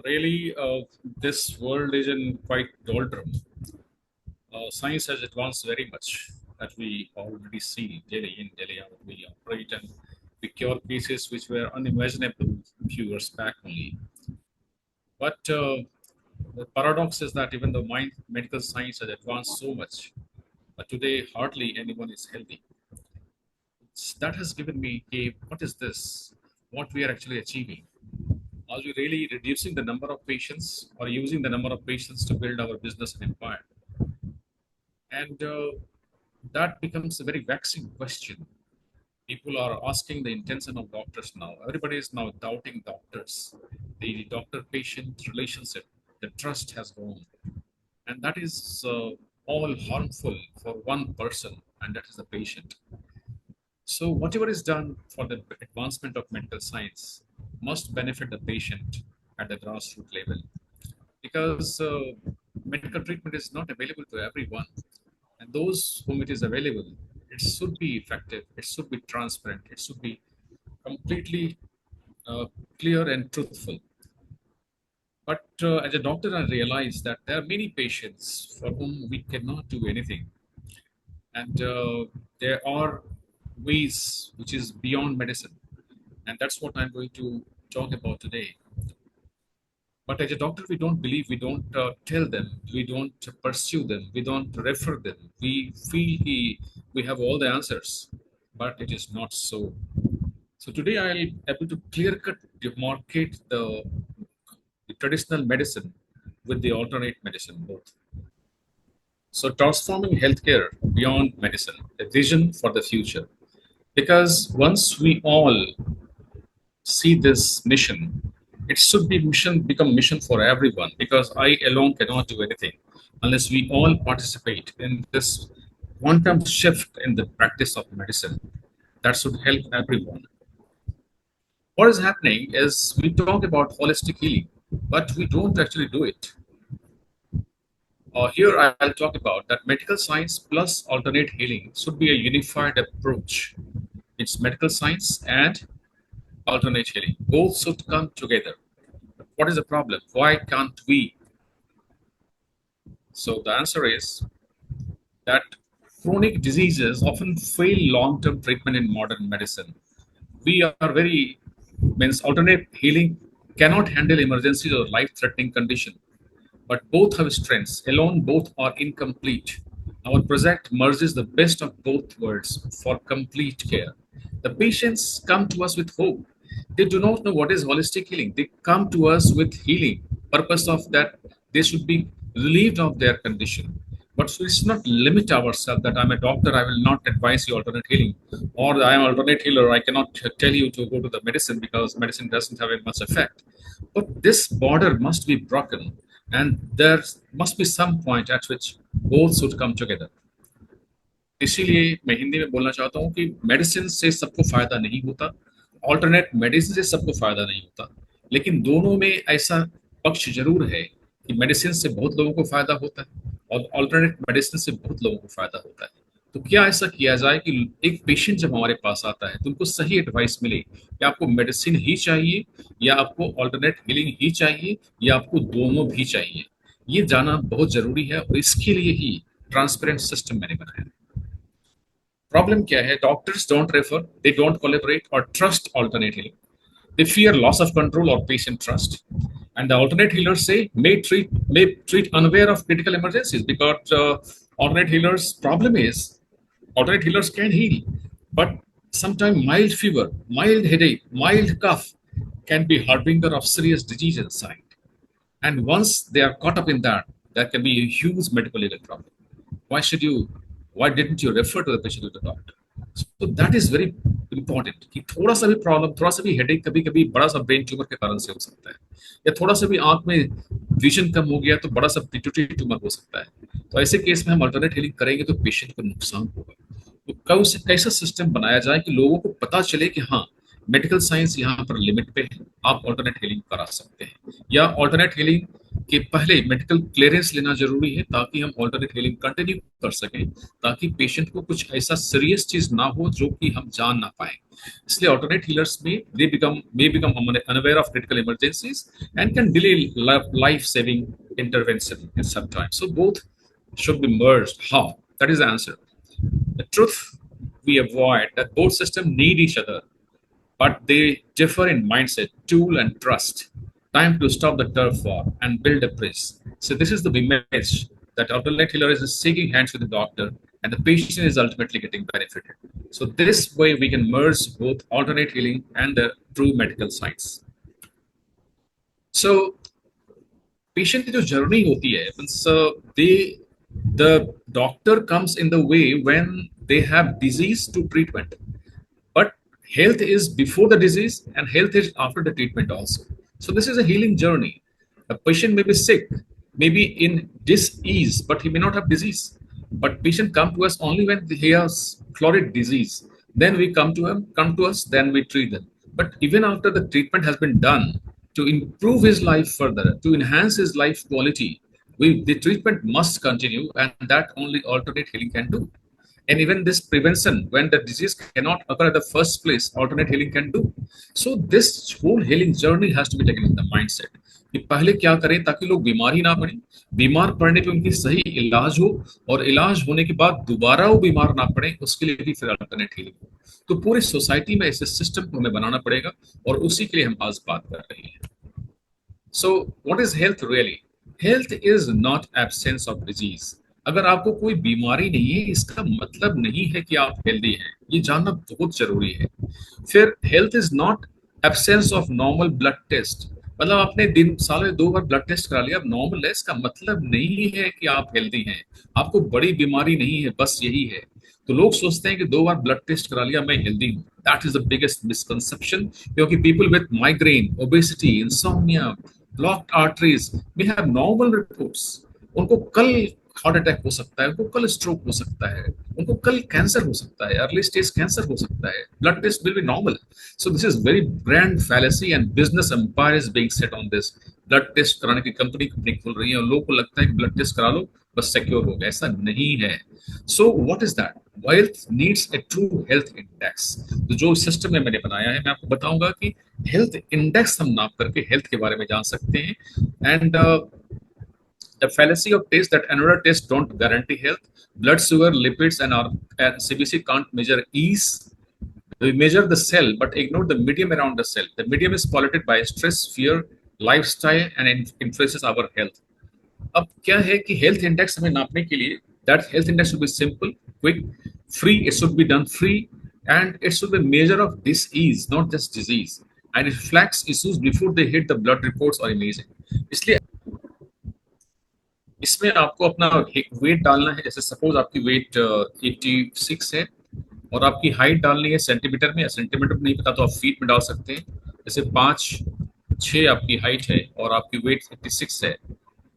Really, this world is in quite doldrum. Science has advanced very much that we already see daily in, daily out. We operate and we cure cases which were unimaginable a few years back only. But the paradox is that even though medical science has advanced so much, but today hardly anyone is healthy. That has given me a what is this? What we are actually achieving? Are we really reducing the number of patients or using the number of patients to build our business and empire? And that becomes a very vexing question. People are asking the intention of doctors now. Everybody is now doubting doctors. The doctor patient relationship, the trust has gone. And that is all harmful for one person, and that is the patient. So, whatever is done for the advancement of medical science must benefit the patient at the grassroots level because medical treatment is not available to everyone. And those whom it is available, it should be effective, it should be transparent, it should be completely uh, clear and truthful. But as a doctor, I realize that there are many patients for whom we cannot do anything. And there are ways which is beyond medicine. And that's what I'm going to talk about today. But as a doctor, we don't believe, we don't tell them, we don't pursue them, we don't refer them. We feel we have all the answers, but it is not so. So today I'll able to clear cut demarcate the traditional medicine with the alternate medicine both. So transforming healthcare beyond medicine, a vision for the future. Because once we all see this mission, it should be mission become mission for everyone because I alone cannot do anything unless we all participate in this quantum shift in the practice of medicine that should help everyone. What is happening is we talk about holistic healing, but we don't actually do it. Here I'll talk about that medical science plus alternate healing should be a unified approach. It's medical science and alternate healing. Both should come together. What is the problem? Why can't we? So the answer is that chronic diseases often fail long-term treatment in modern medicine. We are very means alternate healing cannot handle emergencies or life-threatening condition, but both have strengths. Alone, both are incomplete. Our project merges the best of both worlds for complete care. The patients come to us with hope. They do not know what is holistic healing. They come to us with healing. Purpose of that, they should be relieved of their condition. But we should not limit ourselves that I'm a doctor, I will not advise you alternate healing. Or I am alternate healer, I cannot tell you to go to the medicine because medicine doesn't have very much effect. But this border must be broken and there must be some point at which both should come together. इसीलिए मैं हिंदी में बोलना चाहता हूँ कि medicine से सबको फायदा नहीं होता, ऑल्टरनेट मेडिसिन से सबको फायदा नहीं होता, लेकिन दोनों में ऐसा पक्ष जरूर है कि मेडिसिन से बहुत लोगों को फायदा होता है और ऑल्टरनेट मेडिसिन से बहुत लोगों को फायदा होता है. तो क्या ऐसा किया जाए कि एक पेशेंट जब हमारे पास आता है तो उनको सही एडवाइस मिले कि आपको मेडिसिन ही चाहिए या आपको ऑल्टरनेट हीलिंग ही चाहिए या आपको दोनों भी चाहिए. ये जानना बहुत जरूरी है और इसके लिए ही ट्रांसपेरेंट सिस्टम मैंने बनाया. प्रॉब्लम क्या है? Doctors don't refer, they don't collaborate और trust alternate healing. They fear loss of control or patient trust. And the alternate healers say may treat unaware of critical emergencies because alternate healers' problem is alternate healers can heal, but sometimes mild fever, mild headache, mild cough can be harbinger of serious disease inside. And once they are caught up in that, that can be a huge medical legal problem. Why should you? Why didn't you refer to the patient to the doctor? So that is very important कि थोड़ा सा भी problem, थोड़ा सा भी headache कभी कभी बड़ा सा ब्रेन ट्यूमर के कारण से हो सकता है, या थोड़ा सा भी आंख में विजन कम हो गया तो बड़ा सा पिट्यूटरी ट्यूमर हो सकता है. तो ऐसे केस में हम अल्टरनेट हीलिंग करेंगे तो पेशेंट को नुकसान होगा. तो कैसा सिस्टम बनाया जाए कि लोगों को पता चले कि हाँ, मेडिकल साइंस यहाँ पर लिमिट पे है, आप ऑल्टरनेट हीलिंग करा सकते हैं या ऑल्टरनेट हीलिंग कि पहले मेडिकल क्लियरेंस लेना जरूरी है ताकि हम ऑल्टरनेट हीलिंग कंटिन्यू कर सकें, ताकि पेशेंट को कुछ ऐसा सीरियस चीज ना हो जो कि हम जान ना पाए। इसलिए ऑल्टरनेट हीलर्स में they become unaware of critical emergencies and can delay life saving intervention in some time. So both should be merged. How? That is the answer. The truth, we avoid that both systems need each other, but they differ in mindset, tool, and trust. Time to stop the turf war and build a bridge. So this is the image that alternate healer is shaking hands with the doctor, and the patient is ultimately getting benefited. So this way we can merge both alternate healing and the true medical science. So patient की जो journey होती है, means the doctor comes in the way when they have disease to treatment. But health is before the disease and health is after the treatment also. So this is a healing journey. A patient may be sick, maybe in dis-ease, but he may not have disease. But patient come to us only when he has florid disease. Then we come to us, then we treat them. But even after the treatment has been done, to improve his life further, to enhance his life quality, the treatment must continue, and that only alternate healing can do. And even this prevention, when the disease cannot occur at the first place, alternate healing can do. So this whole healing journey has to be taken in the mindset कि पहले क्या करें ताकि लोग बीमार ही ना पड़े, बीमार पड़ने पे उनकी सही इलाज हो, और इलाज होने के बाद दोबारा वो बीमार ना पड़े, उसके लिए भी फिर अल्टरनेट हीलिंग हो। तो पूरी सोसाइटी में ऐसे सिस्टम को हमें बनाना पड़ेगा, और उसी के लिए हम आज बात कर रहे हैं। So what is health really? Health is not absence of disease. अगर आपको कोई बीमारी नहीं है, इसका मतलब नहीं है कि आप हेल्दी हैं, ये जानना बहुत जरूरी है। फिर health is not absence of normal blood test, मतलब आपने दिन साल में 2 बार ब्लड टेस्ट करा लिया, अब नॉर्मल है, इसका मतलब नहीं है कि आप हेल्दी हैं। आपको बड़ी बीमारी नहीं है, बस यही है। तो लोग सोचते हैं कि 2 बार ब्लड टेस्ट करा लिया मैं हेल्दी हूँ। That is the biggest misconception, क्योंकि people with migraine, obesity, insomnia, blocked arteries may have normal reports, उनको कल हार्ट अटैक हो सकता है, उनको कल स्ट्रोक हो सकता है, उनको कल कैंसर हो सकता है, अर्ली स्टेज कैंसर हो सकता है। Blood test will be normal. So this is very grand fallacy and business empire is being set on this. Blood test कराने की कंपनी कंपनी खुल रही है और लोगों को लगता है कि ब्लड टेस्ट करा लो बस सिक्योर हो गया, ऐसा नहीं है। So what is that? Health needs a true health index. तो जो सिस्टम मैंने बनाया है, मैं आपको बताऊंगा कि हेल्थ इंडेक्स हम नाप करके हेल्थ के बारे में जान सकते हैं। And the fallacy of taste that another tests don't guarantee health. Blood sugar, lipids, and CBC can't measure ease. We measure the cell but ignore the medium around the cell. The medium is polluted by stress, fear, lifestyle, and influences our health. अब क्या है कि health index हमें नापने के लिए, that health index should be simple, quick, free, it should be done free, and it should be measure of disease, not just disease, and it flags issues before they hit the blood reports और imaging. इसलिए इसमें आपको अपना wait डालना है। जैसे suppose आपकी wait 86 है और आपकी हाइट डालनी है सेंटीमीटर में, या सेंटीमीटर में नहीं पता तो आप फीट में डाल सकते हैं। जैसे 5'6" आपकी हाइट है और आपकी वेट 86 है,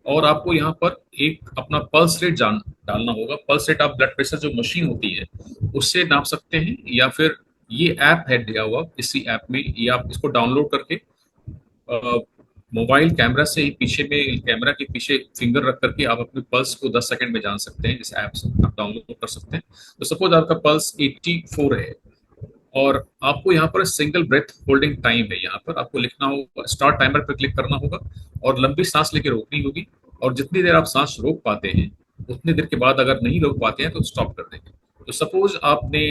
और आपको यहाँ पर एक अपना पल्स रेट डालना होगा। पल्स रेट आप ब्लड प्रेशर जो मशीन होती है उससे नाप सकते हैं, या फिर ये ऐप है दिया हुआ, इसी ऐप में ये आप इसको डाउनलोड करके मोबाइल कैमरा से ही पीछे में, कैमरा के पीछे फिंगर रख करके आप अपने पल्स को 10 सेकंड में जान सकते हैं। इस ऐप से आप डाउनलोड कर सकते हैं। तो सपोज आपका पल्स 84 है और आपको यहाँ पर सिंगल ब्रेथ होल्डिंग टाइम है, यहाँ पर आपको लिखना होगा, स्टार्ट टाइमर पर क्लिक करना होगा और लंबी सांस लेके रोकनी होगी, और जितनी देर आप सांस रोक पाते हैं उतनी देर के बाद अगर नहीं रोक पाते हैं तो स्टॉप कर देंगे। तो सपोज आपने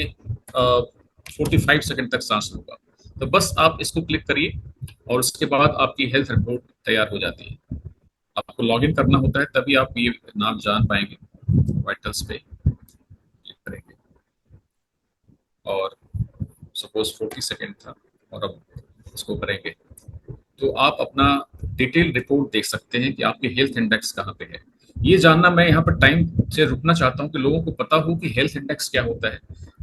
45 सेकंड तक सांस रोका, तो बस आप इसको क्लिक करिए और उसके बाद आपकी हेल्थ रिपोर्ट तैयार हो जाती है। आपको लॉग इन करना होता है, तभी आप ये नाम जान पाएंगे। वाइटल्स पे क्लिक करेंगे और सपोज 40 सेकेंड था और अब इसको करेंगे, तो आप अपना डिटेल रिपोर्ट देख सकते हैं कि आपके हेल्थ इंडेक्स कहाँ पे है। ये जानना, मैं यहाँ पर टाइम से रुकना चाहता हूँ कि लोगों को पता हो कि हेल्थ इंडेक्स क्या होता है।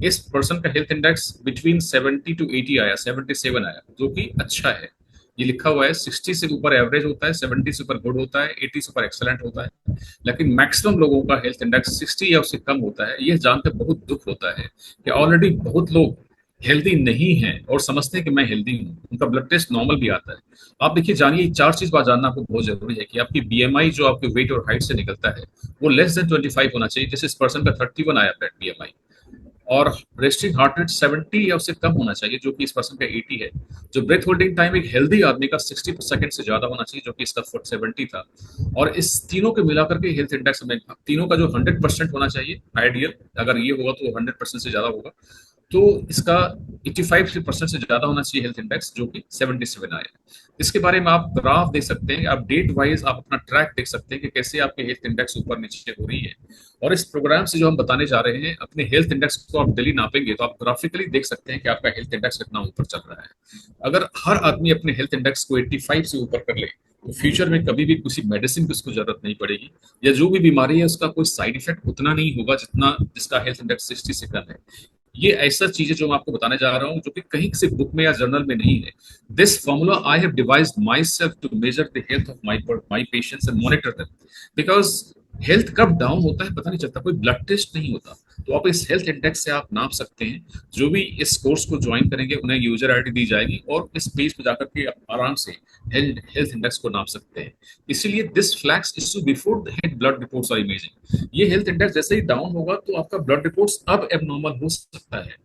इस पर्सन का हेल्थ इंडेक्स बिटवीन 70 to 80 आया, 77 आया, जो कि अच्छा है। ये लिखा हुआ है 60 से ऊपर एवरेज होता है, 70 से ऊपर गुड होता है, 80 से ऊपर एक्सलेंट होता है। लेकिन मैक्सिमम लोगों का हेल्थ इंडेक्स 60 या उससे कम होता है। यह जानकर बहुत दुख होता है कि ऑलरेडी बहुत लोग हेल्दी नहीं है और समझते हैं कि मैं हेल्दी हूँ, उनका ब्लड टेस्ट नॉर्मल भी आता है। आप देखिए, जानिए, चार चीज बात जानना आपको बहुत जरूरी है कि आपकी बीएमआई जो आपके वेट और हाइट से निकलता है वो लेस देन 25 होना चाहिए। जैसे इस पर्सन का 31 आया बीएमआई, और रेस्टिंग हार्ट रेट 70 या उससे कम होना चाहिए, जो कि इस पर्सन का 80 है। जो ब्रेथ होल्डिंग टाइम एक हेल्दी आदमी का 60 सेकंड से ज्यादा होना चाहिए, जो कि इसका 70 था। और इस तीनों के मिलाकर के हेल्थ इंडेक्स में तीनों का जो 100% होना चाहिए आइडियल, अगर ये होगा तो 100% से ज्यादा होगा, तो इसका 85% से ज्यादा होना चाहिए हेल्थ इंडेक्स, जो कि 77 आया। इसके बारे में आप ग्राफ देख सकते हैं, आप डेट वाइज आप अपना ट्रैक देख सकते हैं कि कैसे आपके हेल्थ इंडेक्स ऊपर नीचे हो रही है। और इस प्रोग्राम से जो हम बताने जा रहे हैं, अपने हेल्थ इंडेक्स को आप डेली नापेंगे तो आप ग्राफिकली देख सकते हैं कि आपका हेल्थ इंडेक्स कितना ऊपर चल रहा है। अगर हर आदमी अपने हेल्थ इंडेक्स को 85 से ऊपर कर ले तो फ्यूचर में कभी भी किसी मेडिसिन की उसको जरूरत नहीं पड़ेगी, या जो भी बीमारी है उसका कोई साइड इफेक्ट उतना नहीं होगा जितना जिसका हेल्थ इंडेक्स 60 से कम है। ये ऐसा चीज है जो मैं आपको बताने जा रहा हूँ, जो कि कहीं किसी बुक में या जर्नल में नहीं है। This formula I have devised myself to measure the health of my patients and monitor them, because health कब डाउन होता है पता नहीं चलता, कोई ब्लड टेस्ट नहीं होता। तो आप इस हेल्थ इंडेक्स से आप नाप सकते हैं। जो भी इस कोर्स को ज्वाइन करेंगे उन्हें यूजर आईडी दी जाएगी, और इस पेज पे जाकर के आप आराम से हेल्थ इंडेक्स को नाप सकते हैं। इसीलिए this flags issue before the head blood reports are imaging. ये हेल्थ इंडेक्स जैसे ही डाउन होगा तो आपका ब्लड रिपोर्ट्स अब एबनॉर्मल हो सकता है।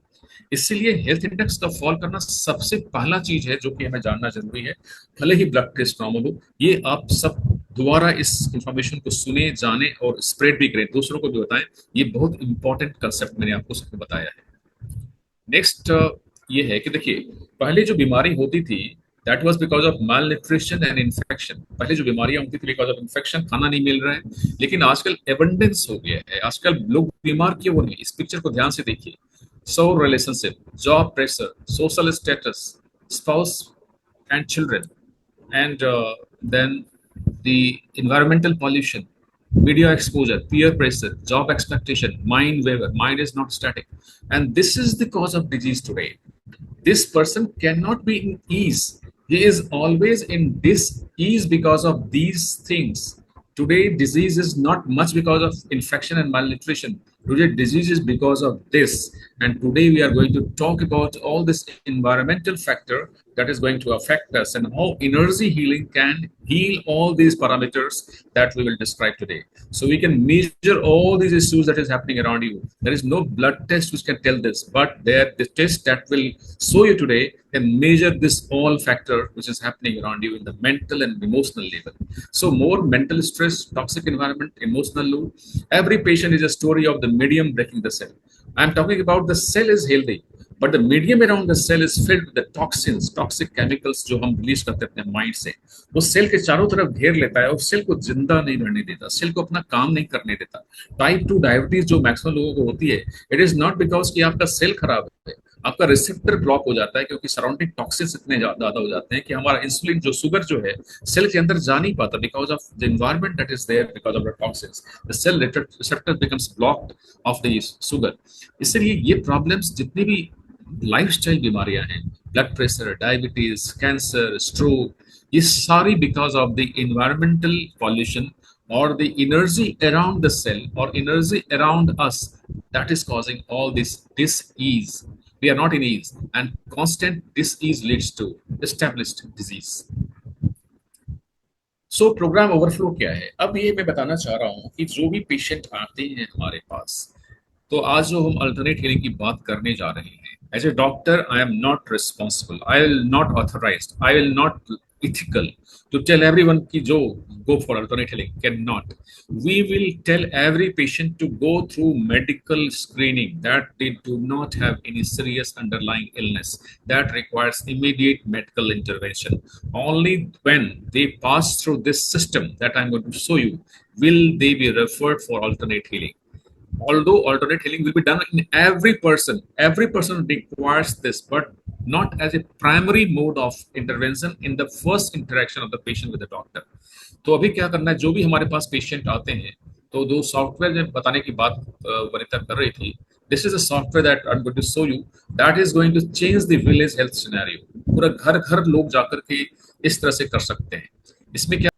इसीलिए हेल्थ इंडेक्स का फॉल करना सबसे पहला चीज है जो कि हमें जानना जरूरी है। भले ही ब्लड टेस्ट नॉर्मल हो, ये आप सब दोबारा इस इंफॉर्मेशन को सुने, जाने और स्प्रेड भी करें, दूसरों को भी बताएं। ये बहुत इंपॉर्टेंट कंसेप्ट मैंने आपको सबको बताया है। नेक्स्ट ये है कि देखिए, पहले जो बीमारी होती थी that was because of mall nutrition and infection. पहले जो बीमारियां होती थी बिकॉज ऑफ इन्फेक्शन, खाना नहीं मिल रहा है। लेकिन आजकल एबंडेंस हो गया है, आजकल लोग बीमार क्यों नहीं, इस पिक्चर को ध्यान से देखिए। So relationship, job pressure, social status, spouse and children, and then the environmental pollution, media exposure, peer pressure, job expectation, mind waiver. Mind is not static, and this is the cause of disease today. This person cannot be in ease. He is always in dis-ease because of these things. Today, disease is not much because of infection and malnutrition. Today, disease is because of this. And today, we are going to talk about all this environmental factor that is going to affect us, and how energy healing can heal all these parameters that we will describe today. So we can measure all these issues that is happening around you. There is no blood test which can tell this, but there the test that will show you today can measure this all factor which is happening around you in the mental and emotional level. So more mental stress, toxic environment, emotional load. Every patient is a story of the medium breaking the cell. I'm talking about the cell is healthy, but the medium around the cell is filled with the toxins, toxic chemicals जो हम release करते हैं अपने mind से। वो cell के चारों तरफ घेर लेता है और सेल को जिंदा नहीं रहने देता, सेल को अपना काम नहीं करने देता। टाइप 2 डायबिटीज जो मैक्सिमम लोगों को होती है, इट इज नॉट बिकॉज कि आपका सेल खराब है, आपका रिसेप्टर ब्लॉक हो जाता है, क्योंकि सराउंडिंग टॉक्सिन्स इतने ज्यादा हो जाते हैं कि हमारा इंसुलिन जो शुगर जो है सेल के अंदर जा नहीं पाता, because of the environment that is there, because of the toxins the cell receptor becomes blocked of the sugar. इसलिए ये प्रॉब्लम्स जितनी भी लाइफस्टाइल बीमारियां हैं, blood pressure, diabetes, cancer, stroke, ये सारी because of the environmental pollution or the energy around the cell or energy around us that is causing all this dis-ease. We are not in ease, and constant dis-ease leads to established disease. So program overflow क्या है, अब ये मैं बताना चाह रहा हूं कि जो भी पेशेंट आते हैं हमारे पास, तो आज जो हम अल्टरनेट हीलिंग की बात करने जा रहे हैं, as a doctor I am not responsible, I will not authorized, I will not ethical to tell everyone ki jo go for alternate healing, cannot. We will tell every patient to go through medical screening that they do not have any serious underlying illness that requires immediate medical intervention. Only when they pass through this system that I'm going to show you will they be referred for alternate healing. Although alternate healing will be done in every person requires this, but not as a primary mode of intervention in the first interaction of the patient with the doctor. तो अभी क्या करना है, जो भी हमारे पास patient आते हैं, तो दो सॉफ्टवेयर जो बताने की बात वनिता कर रही थी, this is a software that I am going to show you, that is going to change the village health scenario. पूरा घर घर लोग जाकर के इस तरह से कर सकते हैं। इसमें क्या,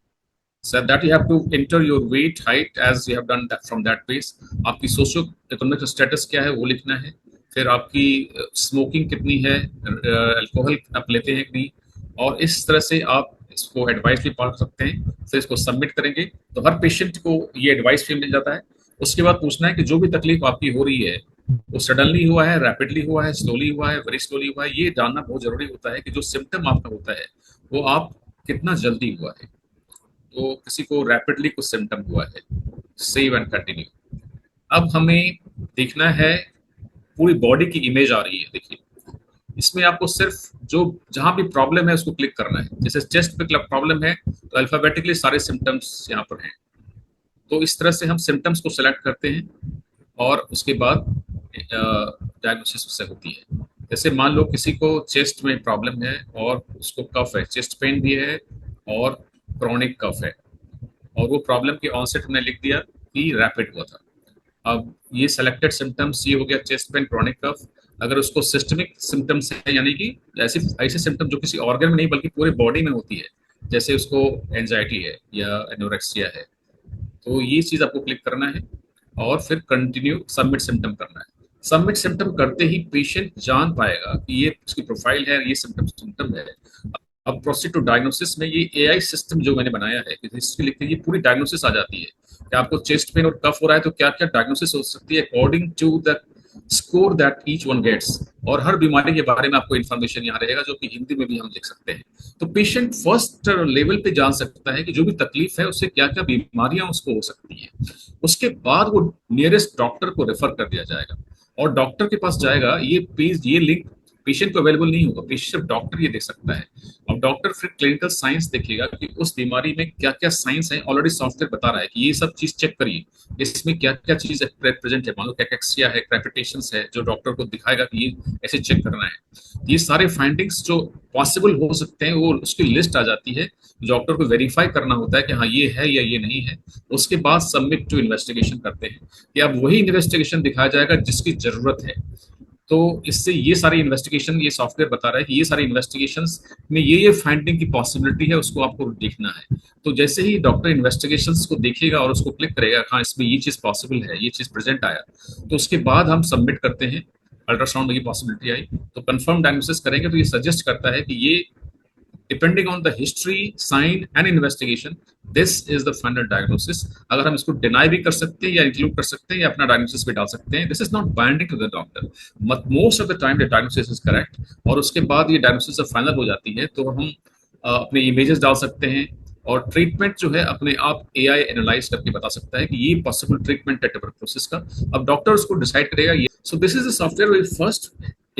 so that you have to enter your weight, height as you have done that from that base, आपकी सोशियो इकोनॉमिक स्टेटस क्या है वो लिखना है, फिर आपकी स्मोकिंग कितनी है, अल्कोहल आप लेते हैं कि नहीं, और इस तरह से आप इसको एडवाइस भी पा सकते हैं। फिर इसको सबमिट करेंगे तो हर पेशेंट को ये एडवाइस भी मिल जाता है। उसके बाद पूछना है कि जो भी तकलीफ आपकी हो रही है वो सडनली हुआ है, रैपिडली हुआ है, स्लोली हुआ है, वेरी स्लोली हुआ है, ये जानना बहुत जरूरी होता है कि जो सिम्टम आपका होता है वो आप कितना जल्दी हुआ है। तो किसी को रैपिडली कुछ सिम्टम हुआ है, सेव एंड कंटिन्यू। अब हमें देखना है पूरी बॉडी की इमेज आ रही है, देखिए इसमें आपको सिर्फ जो जहां भी प्रॉब्लम है उसको क्लिक करना है। जैसे चेस्ट पे प्रॉब्लम है तो अल्फाबेटिकली सारे सिम्टम्स यहाँ पर हैं। तो इस तरह से हम सिम्टम्स को सिलेक्ट करते हैं और उसके बाद डायग्नोसिस उससे होती है। जैसे मान लो किसी को चेस्ट में प्रॉब्लम है और उसको कफ है, चेस्ट पेन भी है और क्रॉनिक कफ है, और वो प्रॉब्लम की ऑनसेट हमने लिख दिया कि रैपिड हुआ था। अब ये सेलेक्टेड सिम्टम्स ये हो गया चेस्ट पेन, क्रॉनिक कफ। अगर उसको सिस्टमिक सिम्टम्स है, यानी कि ऐसे ऐसे सिम्टम जो किसी ऑर्गन में नहीं बल्कि पूरे बॉडी में होती है, जैसे उसको एंजाइटी है या एनोरेक्सिया है, तो ये चीज आपको क्लिक करना है और फिर कंटिन्यू सबमिट सिम्टम करना है। सबमिट सिम्टम करते ही पेशेंट जान पाएगा कि ये उसकी प्रोफाइल है, ये सिम्टम सिम्टम है। अब प्रोसीड टू डायग्नोसिस में ये एआई सिस्टम जो मैंने बनाया है कि हिस्ट्री लिखते ही पूरी डायग्नोसिस आ जाती है कि आपको चेस्ट पेन और कफ हो रहा है तो क्या क्या डायग्नोसिस हो सकती है according to the score that each one gets. और हर बीमारी के बारे में आपको इन्फॉर्मेशन यहाँ रहेगा जो कि हिंदी में भी हम लिख सकते हैं। तो पेशेंट फर्स्ट लेवल पे जान सकता है कि जो भी तकलीफ है उससे क्या क्या बीमारियां उसको हो सकती हैं। उसके बाद वो नियरेस्ट डॉक्टर को रेफर कर दिया जाएगा और डॉक्टर के पास जाएगा। ये पेज, ये लिंक पेशेंट को अवेलेबल नहीं होगा, पेशेंट सिर्फ डॉक्टर ये देख सकता है। अब डॉक्टर फिर क्लिनिकल साइंस देखेगा कि उस बीमारी में क्या क्या साइंस है। ऑलरेडी सॉफ्टवेयर बता रहा है कि ये सब चीज चेक करिए, इसमें क्या क्या चीज प्रेजेंट है। मान लो कैकेक्सिया है, क्रेपिटेशंस है, जो डॉक्टर को दिखाएगा कि ये ऐसे चेक करना है। ये सारे फाइंडिंग्स जो पॉसिबल हो सकते हैं वो उसकी लिस्ट आ जाती है। डॉक्टर को वेरीफाई करना होता है कि हाँ ये है या ये नहीं है। उसके बाद सबमिट टू इन्वेस्टिगेशन करते हैं कि अब वही इन्वेस्टिगेशन दिखाया जाएगा जिसकी जरूरत है। तो इससे ये सारी इन्वेस्टिगेशन, ये सॉफ्टवेयर बता रहा है कि ये सारी इन्वेस्टिगेशंस में ये फाइंडिंग की पॉसिबिलिटी है, उसको आपको देखना है। तो जैसे ही डॉक्टर इन्वेस्टिगेशंस को देखेगा और उसको क्लिक करेगा, हाँ इसमें ये चीज पॉसिबल है, ये चीज प्रेजेंट आया, तो उसके बाद हम सबमिट करते हैं। अल्ट्रासाउंड में ये पॉसिबिलिटी आई तो कंफर्म डायग्नोसिस करेंगे तो ये सजेस्ट करता है कि ये depending on the history, sign and investigation, this is the final diagnosis. अगर हम इसको डिनाई भी कर सकते हैं या इंक्लूड कर सकते हैं या अपना डायग्नोसिस भी डाल सकते हैं, this is not binding to the doctor. Most of the time the diagnosis is correct. और उसके बाद ये डायग्नोसिस जब फाइनल हो जाती है तो हम अपने इमेजेस डाल सकते हैं और ट्रीटमेंट जो है अपने आप एआई एनालाइज करके बता सकता है कि ये पॉसिबल ट्रीटमेंट है ट्यूबरकुलोसिस का। अब डॉक्टर उसको डिसाइड करेगा। ये so this is the software we first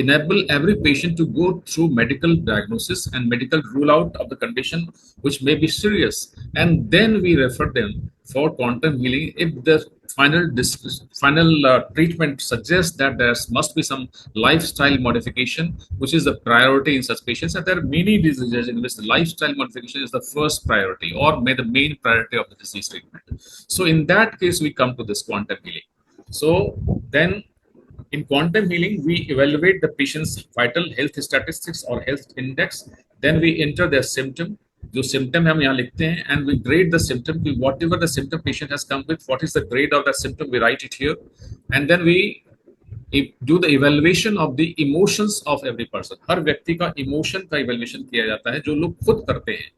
enable every patient to go through medical diagnosis and medical rule out of the condition which may be serious, and then we refer them for quantum healing if the final treatment suggests that there must be some lifestyle modification which is the priority in such patients, and there are many diseases in which the lifestyle modification is the first priority or may the main priority of the disease treatment. So in that case we come to this quantum healing. So then in quantum healing, we evaluate the patient's vital health statistics or health index. Then we enter their symptom. जो symptom हम यहाँ लिखते हैं, and we grade the symptom. Whatever the symptom patient has come with, what is the grade of that symptom? We write it here, and then we do the evaluation of the emotions of every person. हर व्यक्ति का emotion का evaluation किया जाता है, जो लोग खुद करते हैं।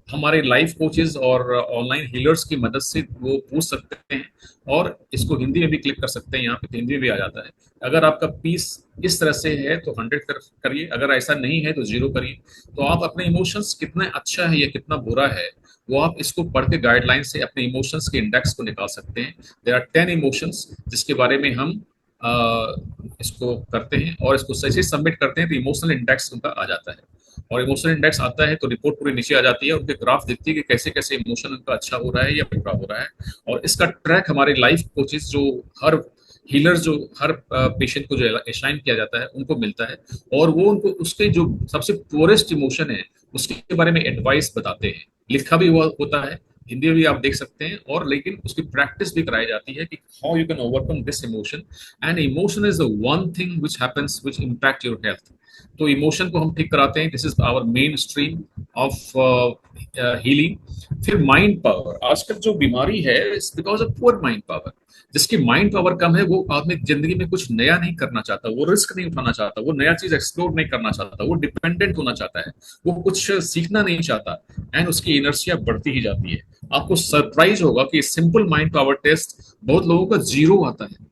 हमारे लाइफ कोचेज और ऑनलाइन हीलर्स की मदद से वो पूछ सकते हैं और इसको हिंदी में भी क्लिक कर सकते हैं। यहाँ पे हिंदी में भी आ जाता है। अगर आपका पीस इस तरह से है तो 100 करिए, अगर ऐसा नहीं है तो 0 करिए। तो आप अपने इमोशंस कितना अच्छा है या कितना बुरा है वो आप इसको पढ़ के गाइडलाइन से अपने इमोशंस के इंडेक्स को निकाल सकते हैं। देयर आर 10 इमोशंस जिसके बारे में हम इसको करते हैं और इसको सही से सबमिट करते हैं तो इमोशनल इंडेक्स उनका आ जाता है। और इमोशनल इंडेक्स आता है तो रिपोर्ट पूरी नीचे आ जाती है, उनके ग्राफ दिखती है कि कैसे कैसे इमोशन उनका अच्छा हो रहा है या बुरा हो रहा है। और इसका ट्रैक हमारे लाइफ कोचेस जो हर हीलर जो हर पेशेंट को जो असाइन किया जाता है उनको मिलता है और वो उनको उसके जो सबसे पोरेस्ट इमोशन है उसके बारे में एडवाइस बताते हैं। लिखा भी हुआ होता है, हिंदी में भी आप देख सकते हैं, और लेकिन उसकी प्रैक्टिस भी कराई जाती है कि how you can overcome this emotion. And emotion is the one thing which happens which impact your health. तो इमोशन को हम ठीक कराते हैं, this is our main stream of healing. फिर माइंड पावर, आजकल जो बीमारी है it's because of poor mind power. जिसकी माइंड पावर कम है वो आदमी जिंदगी में कुछ नया नहीं करना चाहता, वो रिस्क नहीं उठाना चाहता, वो नया चीज एक्सप्लोर नहीं करना चाहता, वो डिपेंडेंट होना चाहता है, वो कुछ सीखना नहीं चाहता, एंड उसकी इनर्शिया बढ़ती ही जाती है। आपको सरप्राइज होगा कि सिंपल माइंड पावर टेस्ट बहुत लोगों का जीरो आता है।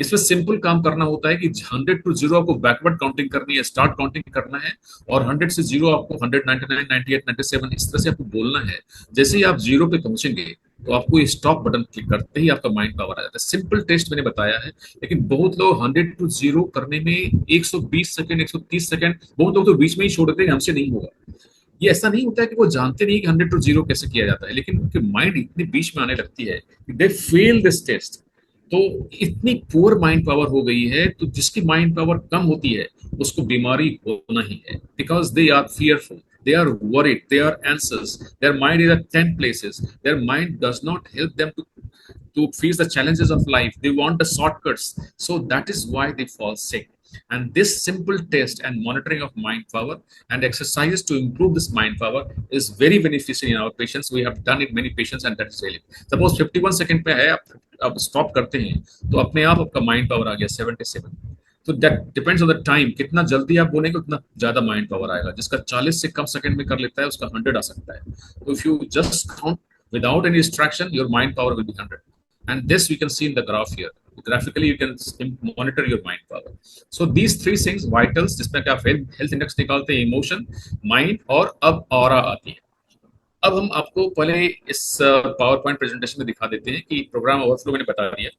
इसमें सिंपल काम करना होता है कि 100 to 0 आपको बैकवर्ड काउंटिंग करनी है, स्टार्ट काउंटिंग करना है, और 100 से 0 आपको 100, 99, 98, 97 इस तरह से आपको बोलना है। जैसे ही आप जीरो पे पहुंचेंगे तो आपको ये स्टॉप बटन क्लिक करते ही आपका माइंड पावर आ जाता है। सिंपल टेस्ट मैंने बताया है, लेकिन बहुत लोग 100 to 0 करने में 120 सेकंड, 130 सेकंड, बहुत लोग तो बीच में ही छोड़ देते हैं, हमसे नहीं होगा। ये ऐसा नहीं होता है कि वो जानते नहीं कि 100 to 0 कैसे किया जाता है, लेकिन उनके माइंड इतनी बीच में आने लगती है कि दे फेल दिस टेस्ट। तो इतनी पुअर माइंड पावर हो गई है, तो जिसकी माइंड पावर कम होती है उसको बीमारी होना ही है, because they are fearful, they are worried, they are anxious, their mind is at 10 places, their mind does not help them to face the challenges of life, they want the shortcuts, so that is why they fall sick. And this simple test and monitoring of mind power and exercises to improve this mind power is very beneficial in our patients. We have done it many patients, and that is really, suppose 51 second पे है, आप stop करते हैं तो अपने आप आपका mind power आ गया 77। तो that depends on the time, कितना जल्दी आप बोलेंगे उतना ज्यादा माइंड पावर आएगा। जिसका 40 से कम सेकंड में कर लेता है उसका 100 आ सकता है। तो if you just count without any distraction, your mind power will be 100. And this we can see in the graph here. Graphically, you can monitor your mind power. So these three things, vitals, जिसमें कि आप health index निकालते हैं, emotion, mind, और अब aura आती है। अब हम आपको पहले इस पावर पॉइंट प्रेजेंटेशन में दिखा देते हैं कि प्रोग्राम ओवरफ्लो मैंने बता दिया।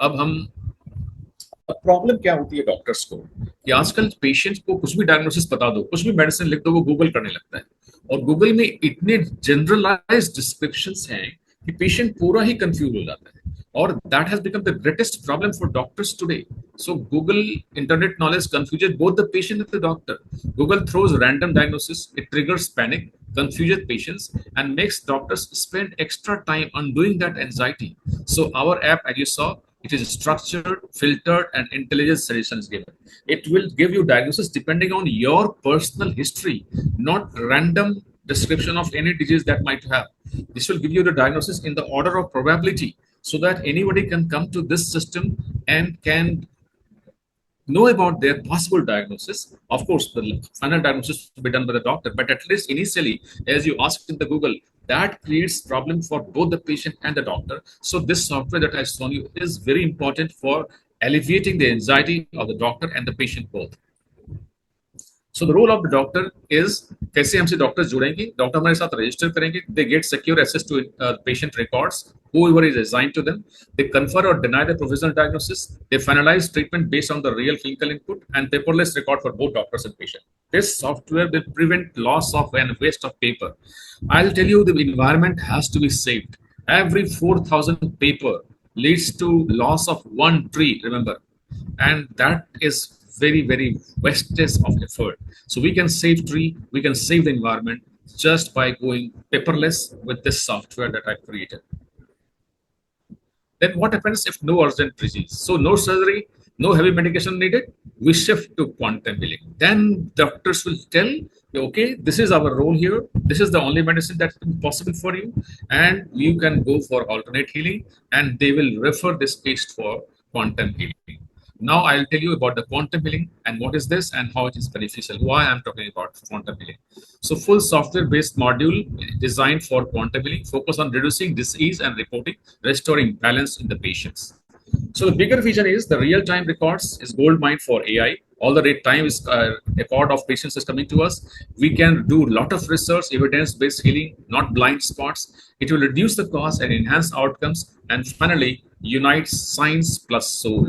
अब हम, प्रॉब्लम क्या होती है डॉक्टर्स को कि आजकल पेशेंट को कुछ भी डायग्नोसिस बता दो, कुछ भी मेडिसिन लिख दो, वो गूगल करने लगता है, और गूगल में इतने जनरलाइज डिस्क्रिप्शंस हैं कि पेशेंट पूरा ही कंफ्यूज हो जाता है, और that has become the greatest problem for doctors today. So Google internet knowledge confuses both the patient and the doctor. Google throws random diagnosis, it triggers panic, confuses patients, and makes doctors spend extra time on doing that anxiety. So our app, as you saw, it is structured, filtered, and intelligent suggestions given. It will give you diagnosis depending on your personal history, not random description of any disease that might have. This will give you the diagnosis in the order of probability, so that anybody can come to this system and can know about their possible diagnosis. Of course, the final diagnosis will be done by the doctor, but at least initially, as you asked in the Google, that creates problem for both the patient and the doctor. So this software that I've shown you is very important for alleviating the anxiety of the doctor and the patient both. So the role of the doctor is, कैसे हमसे doctor जुड़ेंगे, doctor हमारे साथ register करेंगे, they get secure access to patient records, whoever is assigned to them, they confer or deny the provisional diagnosis, they finalize treatment based on the real clinical input, and paperless record for both doctors and patient. This software will prevent loss of and waste of paper. I'll tell you, the environment has to be saved. Every 4,000 paper leads to loss of one tree, remember, and that is very wastage of effort. So we can save tree, we can save the environment just by going paperless with this software that I created. Then what happens if no urgent disease? So no surgery, no heavy medication needed, we shift to quantum healing. Then doctors will tell, okay, this is our role here, this is the only medicine that's possible for you, and you can go for alternate healing, and they will refer this case for quantum healing. Now I'll tell you about the quantum healing and what is this and how it is beneficial, why I'm talking about quantum healing. So full software based module designed for quantum healing, focus on reducing disease and reporting, restoring balance in the patients. So the bigger vision is the real time records is gold mine for AI. All the time is record of patients is coming to us. We can do a lot of research, evidence based healing, not blind spots. It will reduce the cost and enhance outcomes, and finally unite science plus soul,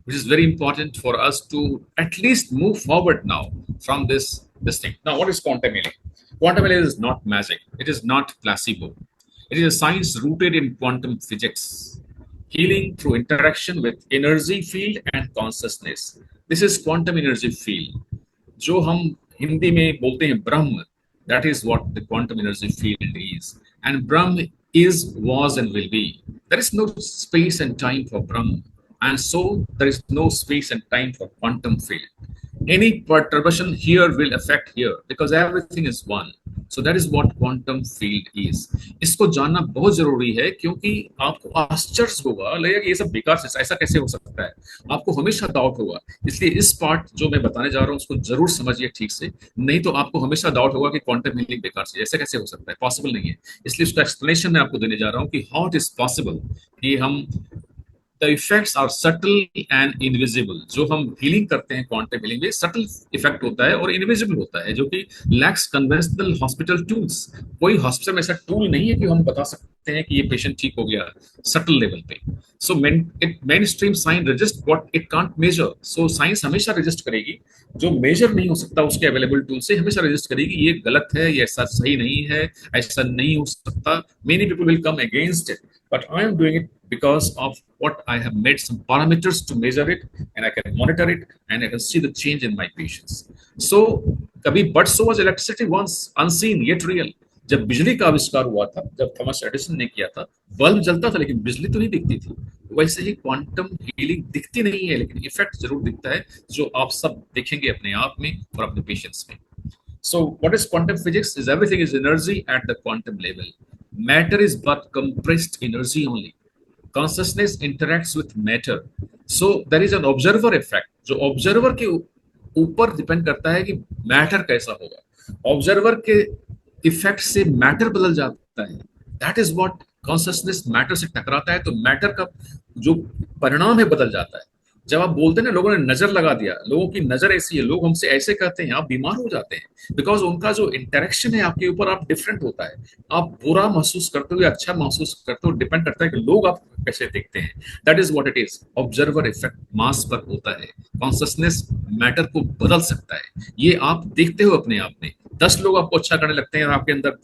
which is very important for us to at least move forward now from this thing. Now, what is quantum healing? Quantum healing is not magic. It is not placebo. It is a science rooted in quantum physics. Healing through interaction with energy field and consciousness. This is quantum energy field. जो हम हिंदी में बोलते हैं ब्रह्म, that is what the quantum energy field is. And Brahma is, was, and will be. There is no space and time for Brahma. And so there is no space and time for quantum field. any perturbation here will affect here because everything is one. So that is what quantum field is. इसको जानना बहुत जरूरी है क्योंकि आपको आश्चर्य होगा, लगेगा कि ये सब बेकार से ऐसा कैसे हो सकता है, आपको हमेशा डाउट होगा। इसलिए इस पार्ट जो मैं बताने जा रहा हूँ उसको जरूर समझिए ठीक से, नहीं तो आपको हमेशा डाउट होगा कि क्वांटम हीलिंग बेकार से ऐसा कैसे हो सकता है, पॉसिबल नहीं है। इसलिए उसका एक्सप्लेनेशन मैं आपको देने जा रहा हूँ कि हाउ इट इज पॉसिबल कि हम the effects are subtle and invisible. जो हम हीलिंग करते हैं क्वांटम हीलिंग में सटल इफेक्ट होता है और इनविजिबल होता है, जो कि लैक्स कन्वेंशनल हॉस्पिटल टूल्स। कोई हॉस्पिटल में ऐसा टूल नहीं है कि हम बता सकते हैं कि ये पेशेंट ठीक हो गया सटल लेवल पे। So main stream science resist what it can't measure. So science हमेशा रजिस्ट करेगी जो मेजर नहीं हो सकता, उसके अवेलेबल टूल से हमेशा रजिस्ट करेगी ये गलत है, ये ऐसा सही नहीं है, ऐसा नहीं हो सकता। Many people will come against it, but I am doing it because of what I have made some parameters to measure it, and I can monitor it, and I can see the change in my patients. So कभी but so was electricity once unseen yet real। जब बिजली का आविष्कार हुआ था, जब Thomas Edison ने किया था, बल्ब जलता था लेकिन बिजली तो नहीं दिखती थी। वैसे ही क्वांटम हीलिंग दिखती नहीं है लेकिन इफेक्ट जरूर दिखता है, जो आप सब देखेंगे अपने आप में और अपने पेशेंट्स में। So, what is quantum physics? Is everything is energy at the quantum level. Matter is but compressed energy only. Consciousness interacts with matter. So, there is an observer effect. जो observer के ऊपर depend करता है कि matter कैसा होगा। Observer के effect से मैटर बदल जाता है। That is what consciousness matter से टकराता है तो मैटर का जो परिणाम है बदल जाता है। जब आप बोलते हैं ना लोगों ने नजर लगा दिया, लोगों की नजर ऐसी है, लोग हमसे ऐसे कहते हैं, आप बीमार हो जाते हैं बिकॉज उनका जो इंटरेक्शन है आपके ऊपर आप डिफरेंट होता है। आप बुरा महसूस करते हो या अच्छा महसूस करते हो, डिपेंड करता है कि लोग आप कैसे देखते हैं। That is what it is. Observer effect mass पर होता है। कॉन्शियसनेस मैटर को बदल सकता है, ये आप देखते हो अपने आप में। 10 लोग आपको अच्छा करने लगते हैं और आपके अंदर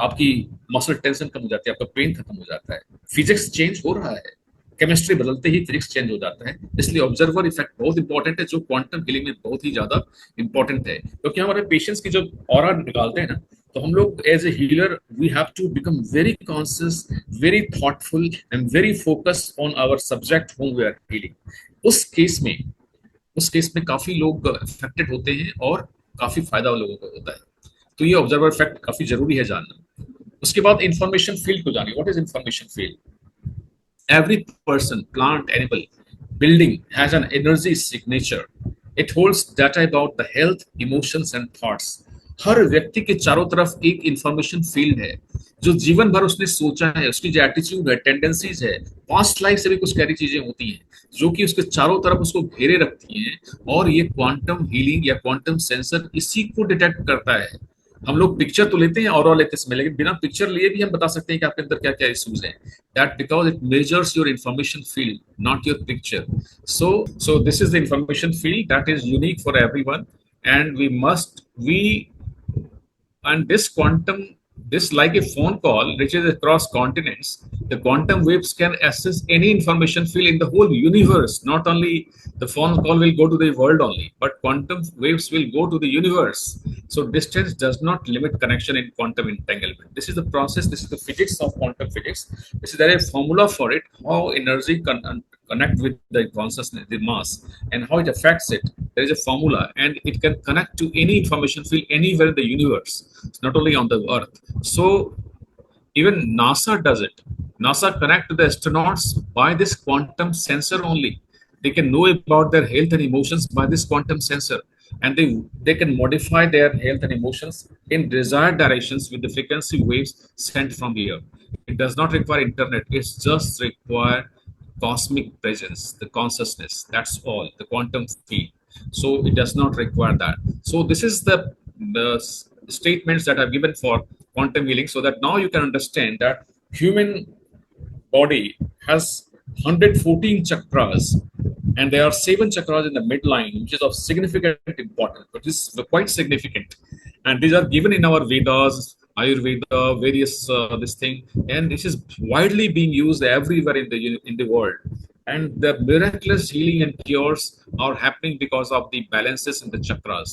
आपकी मसल टेंशन कम हो जाती है, आपका पेन खत्म हो जाता है, फिजिक्स चेंज हो रहा है। केमिस्ट्री बदलते ही फिजिक्स चेंज हो जाता है। इसलिए ऑब्जर्वर इफेक्ट बहुत इंपॉर्टेंट है, जो क्वांटम हीलिंग में बहुत ही ज्यादा इंपॉर्टेंट है। क्योंकि हमारे पेशेंट्स की जब ऑरा निकालते हैं ना, तो हम लोग as a healer we have to become very conscious, very thoughtful and very focus on our subject whom we are healing. उस केस में काफी लोग अफेक्टेड होते हैं और काफी फायदा लोगों को होता है। तो ये ऑब्जर्वर इफेक्ट काफी जरूरी है जानना। उसके बाद इंफॉर्मेशन फील्ड को जानिए। What is information field? Every person, plant, animal, building has an energy signature. It holds data about the health, emotions and thoughts. हर व्यक्ति के चारों तरफ एक इंफॉर्मेशन फील्ड है, जो जीवन भर उसने सोचा है, उसकी जो एटीट्यूड है, टेंडेंसीज है, पास्ट लाइफ से भी कुछ सारी चीजें होती हैं जो कि उसके चारों तरफ उसको घेरे रखती हैं। और ये क्वांटम हीलिंग या क्वांटम सेंसर इसी को डिटेक्ट करता है। हम लोग पिक्चर तो लेते हैं और लेते हैं, लेकिन बिना पिक्चर लिए भी हम बता सकते हैं कि आपके अंदर क्या क्या इश्यूज हैं। That because it measures your information field, not your picture. So this is the information field that is unique for everyone, and we and this like a phone call reaches across continents. The quantum waves can access any information field in the whole universe. Not only the phone call will go to the world only, but quantum waves will go to the universe. So distance does not limit connection in quantum entanglement. This is the process, this is the physics of quantum physics. This is there a formula for it, how energy connect with the consciousness, the mass, and how it affects it. There is a formula, and it can connect to any information field anywhere in the universe. It's not only on the Earth. So even NASA does it. NASA connect to the astronauts by this quantum sensor only. They can know about their health and emotions by this quantum sensor, and they can modify their health and emotions in desired directions with the frequency waves sent from here. It does not require internet. It's just require cosmic presence, the consciousness. That's all. The quantum field. So it does not require that. So this is the statements that I've given for quantum healing, so that now you can understand that human body has 114 chakras, and there are 7 chakras in the midline, which is of significant importance, which is quite significant. And these are given in our Vedas, Ayurveda, various this thing, and this is widely being used everywhere in the world. And the miraculous healing and cures are happening because of the balances in the chakras.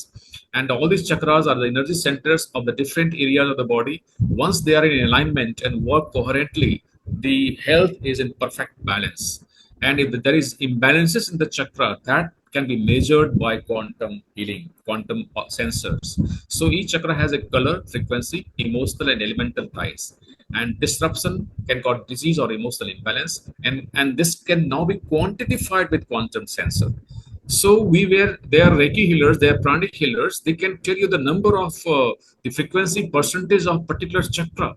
And all these chakras are the energy centers of the different areas of the body. Once they are in alignment and work coherently, the health is in perfect balance. And if there is imbalances in the chakra, that can be measured by quantum healing, quantum sensors. So each chakra has a color, frequency, emotional and elemental ties. And disruption can cause disease or emotional imbalance. And this can now be quantified with quantum sensor. So they are Reiki healers, they are pranic healers. They can tell you the number of the frequency percentage of particular chakra.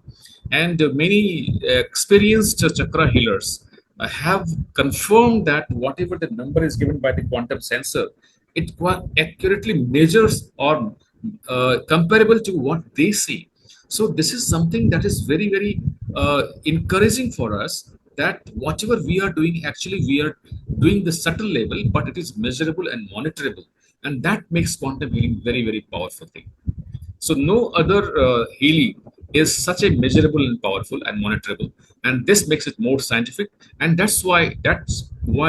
And many experienced chakra healers have confirmed that whatever the number is given by the quantum sensor, it accurately measures or comparable to what they see. So this is something that is very, very encouraging for us, that whatever we are doing, actually we are doing the subtle level, but it is measurable and monitorable. And that makes quantum healing very, very powerful thing. So no other healing is such a measurable and powerful and monitorable, and this makes it more scientific. And that's why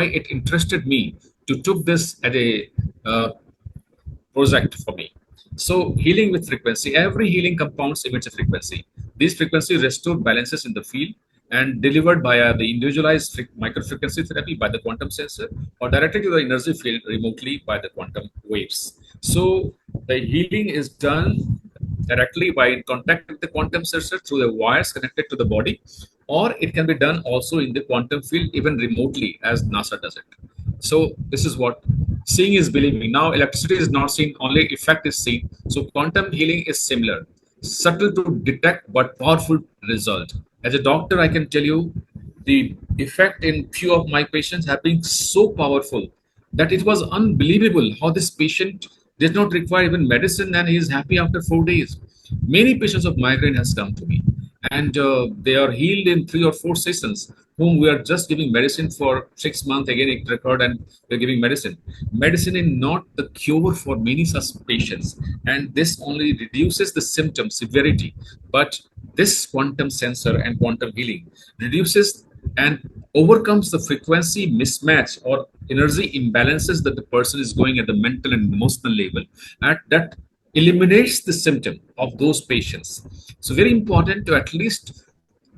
it interested me to took this as a uh, project for me. So healing with frequency, every healing compounds emits a frequency. These frequencies restore balances in the field and delivered by the individualized microfrequency therapy by the quantum sensor, or directly to the energy field remotely by the quantum waves. So the healing is done directly by contact with the quantum sensor through the wires connected to the body, or it can be done also in the quantum field, even remotely, as NASA does it. So this is what seeing is believing. Now electricity is not seen, only effect is seen. So quantum healing is similar, subtle to detect but powerful result. As a doctor, I can tell you the effect in few of my patients have been so powerful that it was unbelievable how this patient did not require even medicine and he is happy after 4 days. Many patients of migraine has come to me, and they are healed in 3 or 4 sessions, whom we are just giving medicine for 6 months. Again, it recurred and we're giving medicine. Medicine is not the cure for many such patients, and this only reduces the symptom severity. But this quantum sensor and quantum healing reduces and overcomes the frequency mismatch or energy imbalances that the person is going at the mental and emotional level, and that eliminates the symptom of those patients. So very important to at least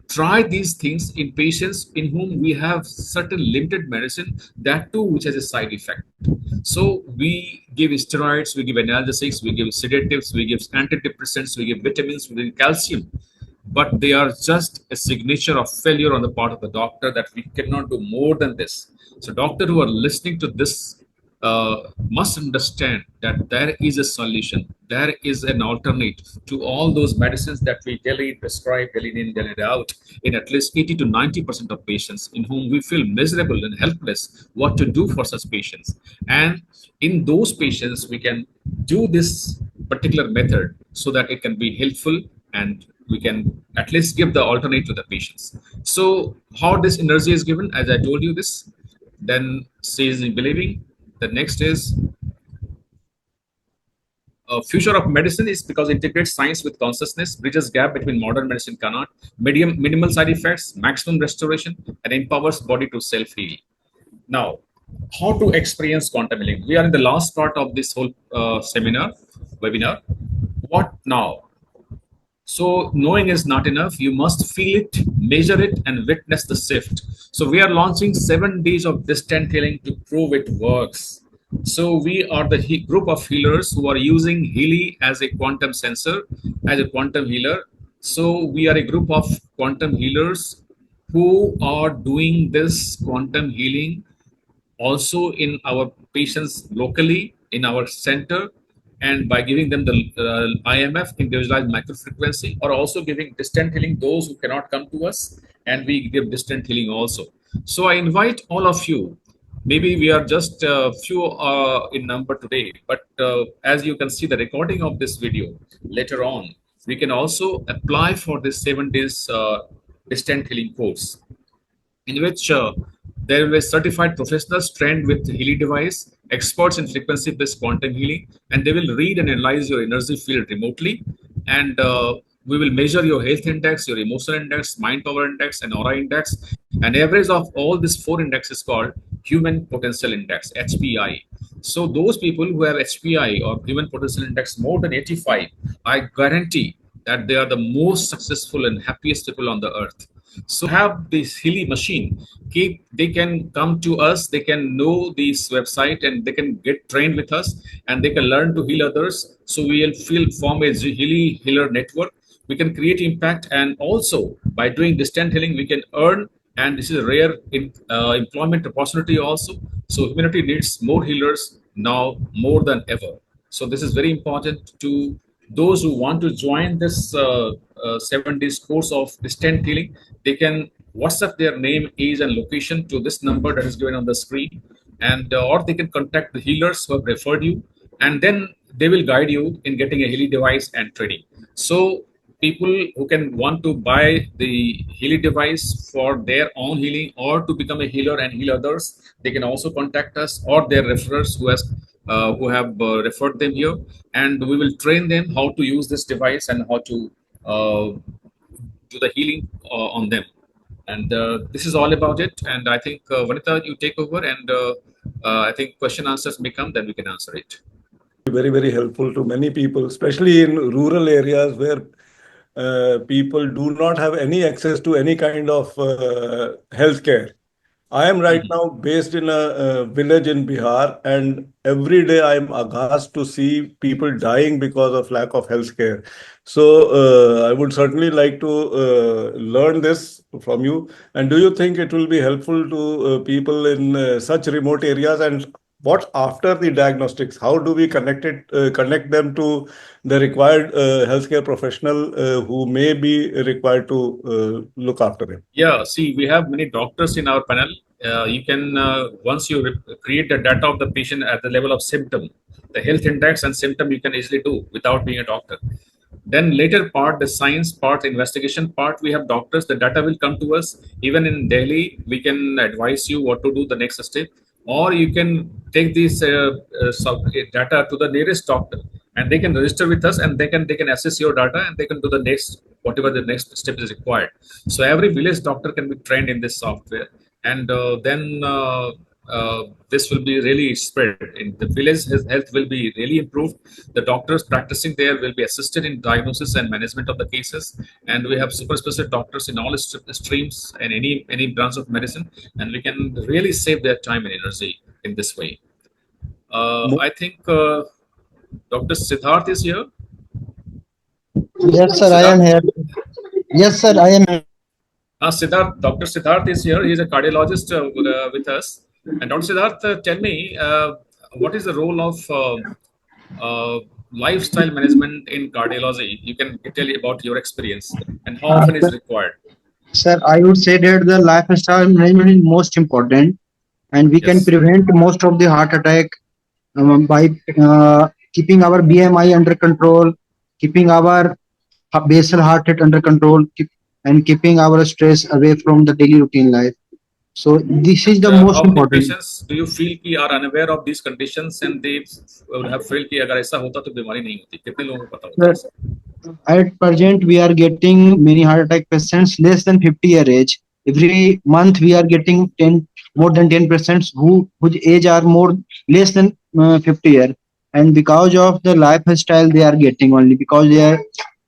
try these things in patients in whom we have certain limited medicine, that too which has a side effect. So we give steroids, we give analgesics, we give sedatives, we give antidepressants, we give vitamins, we give calcium, but they are just a signature of failure on the part of the doctor, that we cannot do more than this. So doctor who are listening to this must understand that there is a solution, there is an alternate to all those medicines that we daily prescribe, daily in, daily out, in at least 80 to 90% of patients in whom we feel miserable and helpless what to do for such patients. And in those patients, we can do this particular method so that it can be helpful, and we can at least give the alternate to the patients. So how this energy is given, as I told you this, then says in believing. The next is future of medicine is because it integrates science with consciousness, bridges gap between modern medicine cannot, minimal side effects, maximum restoration, and empowers body to self-heal. Now, how to experience quantum healing? We are in the last part of this whole webinar. What now? So knowing is not enough. You must feel it, measure it, and witness the shift. So we are launching 7 days of distant healing to prove it works. So we are the group of healers who are using Healy as a quantum sensor, as a quantum healer. So we are a group of quantum healers who are doing this quantum healing also in our patients locally in our center, and by giving them the IMF, individualized microfrequency, or also giving distant healing those who cannot come to us, and we give distant healing also. So I invite all of you. Maybe we are just a few in number today, but as you can see the recording of this video later on, we can also apply for this 7 days distant healing course, in which there were certified professionals trained with Healy device, experts in frequency-based quantum healing, and they will read and analyze your energy field remotely. And we will measure your health index, your emotional index, mind power index, and aura index. And average of all these four indexes called human potential index, HPI. So those people who have HPI or human potential index more than 85, I guarantee that they are the most successful and happiest people on the earth. So have this Healy machine. They can come to us, they can know this website, and they can get trained with us, and they can learn to heal others. So we will feel form a Healy healer network. We can create impact, and also by doing distant healing, we can earn. And this is a rare employment opportunity also. So humanity needs more healers now more than ever. So this is very important to those who want to join this 7 days course of distant healing. They can WhatsApp their name, age, and location to this number that is given on the screen, and or they can contact the healers who have referred you, and then they will guide you in getting a Healy device and training. So people who can want to buy the Healy device for their own healing or to become a healer and heal others, they can also contact us or their referrers who have referred them here, and we will train them how to use this device and how to uh, do the healing on them. And this is all about it. And I think Vanita, you take over, and I think question answers may come, then we can answer it. Very, very helpful to many people, especially in rural areas where people do not have any access to any kind of healthcare. I am right now based in a village in Bihar, and every day I am aghast to see people dying because of lack of healthcare. So I would certainly like to learn this from you. And do you think it will be helpful to people in such remote areas? And what after the diagnostics? How do we connect them to the required healthcare professional who may be required to look after them? Yeah, see, we have many doctors in our panel. You can, once you create the data of the patient at the level of symptom, the health index and symptom you can easily do without being a doctor. Then later part, the science part, investigation part, we have doctors. The data will come to us. Even in Delhi, we can advise you what to do the next step, or you can take this data to the nearest doctor, and they can register with us, and they can assess your data, and they can do the next whatever the next step is required. So every village doctor can be trained in this software, and then this will be really spread in the village. His health will be really improved. The doctors practicing there will be assisted in diagnosis and management of the cases, and we have super specific doctors in all streams and any branch of medicine, and we can really save their time and energy in this way. I think Dr. Siddharth is here. Yes, sir, I am Siddharth? here. Yes, sir, I am here. Siddharth, Dr. Siddharth is here. He's a cardiologist with us. And Dr. Siddharth, tell me, what is the role of lifestyle management in cardiology? You can tell me about your experience and how often is required. Sir, I would say that the lifestyle management is most important, and we can Yes. prevent most of the heart attack by keeping our BMI under control, keeping our basal heart rate under control, and keeping our stress away from the daily routine life. So this is And the most how many important. patients do you feel कि are unaware of these conditions and they would have felt कि अगर ऐसा होता तो बीमारी नहीं होती? कितने लोगों को पता होता है Sir, ऐसा? at present, we are getting many heart attack patients less than 50-year age. Every month, we are getting 10 more than 10% whose age are more less than 50 year. And because of the lifestyle, they are getting only because their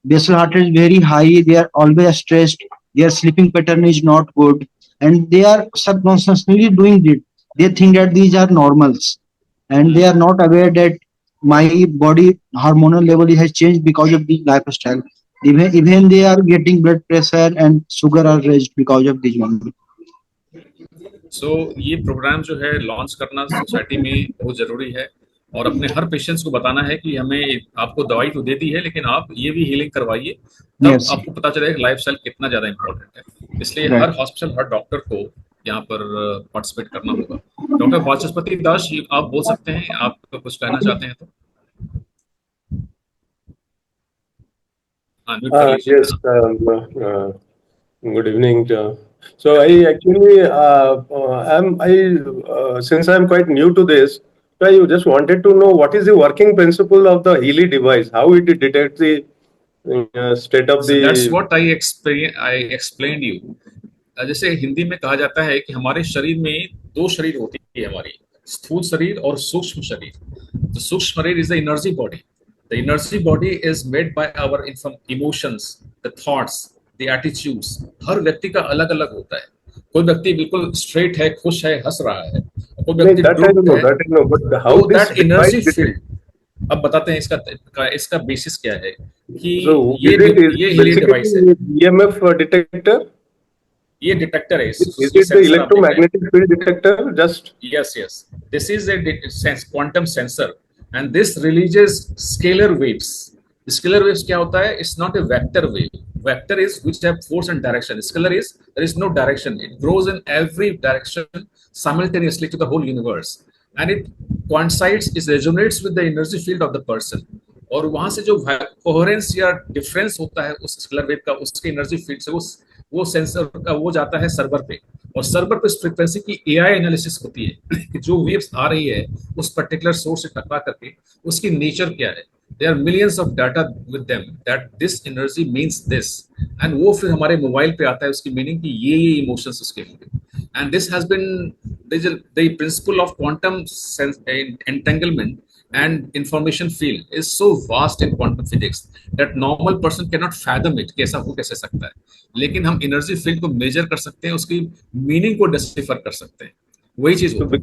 basal heart rate is very high. They are always stressed. Their sleeping pattern is not good, and they are subconsciously doing it. They think that these are normals, and they are not aware that my body hormonal level has changed because of this lifestyle. Even they are getting blood pressure and sugar are raised because of this one. सो ये programme जो है launch करना society में बहुत जरूरी है, और अपने हर पेशेंट्स को बताना है कि हमें आपको दवाई तो देती है लेकिन आप ये भी हीलिंग करवाइए, तब Yes, आपको पता चलेगा लाइफस्टाइल कितना ज्यादा इंपॉर्टेंट है. इसलिए right. हर हॉस्पिटल, हर डॉक्टर को यहाँ पर पार्टिसिपेट करना होगा. डॉक्टर वाचस्पति दास, आप बोल सकते हैं, आप कुछ कहना चाहते हैं तो. हाँ, म्यूट कर लीजिए. Yes, good evening. So I actually, since I'm quite new to this, so I just wanted to know what is the working principle of the Healy device, how it detects the state of So that's the. what I explained you. जैसे हिंदी में कहा जाता है कि हमारे शरीर में दो शरीर होती है हमारी, स्थूल शरीर और सूक्ष्म शरीर. The सूक्ष्म शरीर is the energy body. The energy body is made by our emotions, the thoughts, the attitudes, हर व्यक्ति का अलग अलग होता है. कोई व्यक्ति बिल्कुल स्ट्रेट है, खुश है, हंस रहा है, कोई नहीं, व्यक्ति that I ड्रूप्ड know, है. that I know. But how तो this that device energy detect? Field, अब बताते हैं इसका बेसिस क्या है कि So ये is ये it हीलिंग डिवाइस है, basically EMF detector? ये डिटेक्टर है, Is ये it the सेंसर आप देख रहे हैं. electromagnetic field detector? Just Yes. This is a quantum sensor, and this releases scalar waves. Scalar waves क्या होता है? It's not a vector wave. Vector is which have force and direction. Scalar is there is no direction. It grows in every direction simultaneously to the whole universe, and it coincides, it resonates with the energy field of the person. और वहां से जो coherence या difference होता है उस scalar wave का, उसके एनर्जी फील्ड से वो सेंसर का वो जाता है सर्वर पे, और सर्वर पे फ्रीक्वेंसी की एआई एनालिसिस होती है कि जो वेव्स आ रही है उस पर्टिकुलर सोर्स से टकरा करके उसकी नेचर क्या है. There are millions of data with them that this energy means this, and वो फिर हमारे मोबाइल पे आता है उसकी मीनिंग कि ये इमोशंस उसके होंगे. And this has been the principle of quantum entanglement and information field is so vast in quantum physics that normal person cannot fathom it कि ऐसा हो कैसे सकता है. लेकिन हम एनर्जी फील्ड को मेजर कर सकते हैं, उसकी मीनिंग को डिसिफर कर सकते हैं. वही चीज होता है.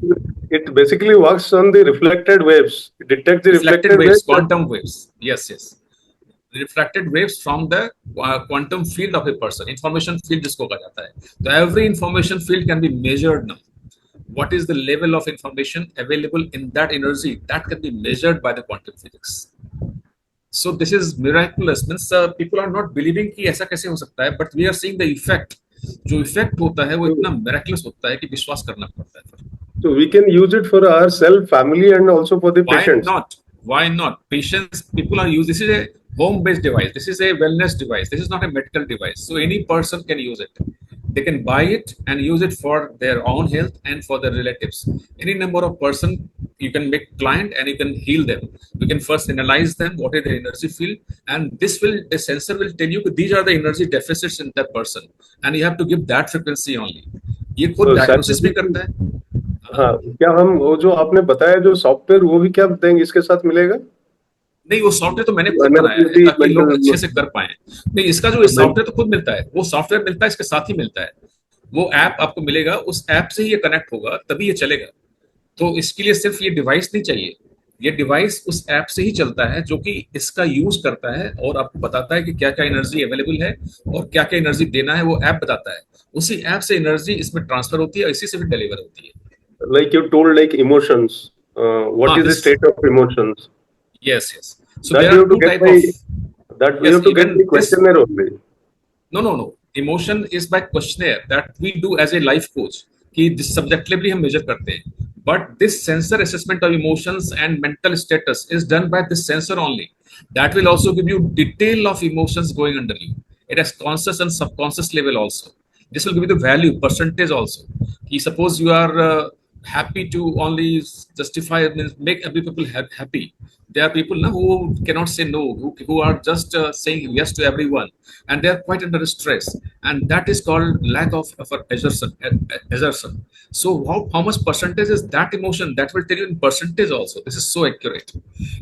it basically works on the reflected waves. It detects the Reflected reflected waves, waves. quantum waves. Yes. Refracted waves from the quantum field of a person, information field जिसको कहा जाता है. So every information field can be measured now. What is the level of information available in that energy that can be measured by the quantum physics. So this is miraculous. Means people are not believing कि ऐसा कैसे हो सकता है, but we are seeing the effect. जो effect होता है वो इतना miraculous होता है कि विश्वास करना पड़ता है. So we can use it for ourselves, family, and also for the Why patients. not? Why not? Patients, people are using. This is a home-based device. This is a wellness device. This is not a medical device. So any person can use it. They can buy it and use it for their own health and for their relatives. Any number of person you can make client and you can heal them. You can first analyze them, what is the energy field, and the sensor will tell you that these are the energy deficits in that person, and you have to give that frequency only. ये खुद diagnosis भी करता है. हाँ, क्या हम वो जो आपने बताया जो सॉफ्टवेयर वो भी क्या देंगे इसके साथ मिलेगा? नहीं, वो सॉफ्टवेयर तो मैंने खुद बनाया है ताकि लोग अच्छे से कर पाए. नहीं, इसका जो सॉफ्टवेयर तो खुद मिलता है, वो सॉफ्टवेयर मिलता है, इसके साथ ही मिलता है. वो ऐप आपको मिलेगा, उस ऐप से ही ये कनेक्ट होगा तभी ये चलेगा. तो इसके लिए सिर्फ ये डिवाइस नहीं चाहिए. ये डिवाइस उस ऐप से ही चलता है जो कि इसका यूज करता है और आपको बताता है कि क्या क्या एनर्जी अवेलेबल है और क्या क्या एनर्जी देना है, वो ऐप बताता है. उसी ऐप से एनर्जी इसमें ट्रांसफर होती है, इसी से भी डिलीवर होती है. Like you told, like emotions. What is the state of emotions? Yes. So That there we are have to two get type by of. that we Yes, have to get even the this. questionnaire only. No. Emotion is by questionnaire that we do as a life coach. कि subjectively हम measure करते हैं. But this sensor assessment of emotions and mental status is done by this sensor only. That will also give you detail of emotions going under you. It has conscious and subconscious level also. This will give you the value, percentage also. कि suppose you are happy to only justify, means make every people happy. There are people now who cannot say no, who are just saying yes to everyone, and they are quite under stress, and that is called lack of exertion. So how much percentage is that emotion? That will tell you in percentage also. This is so accurate,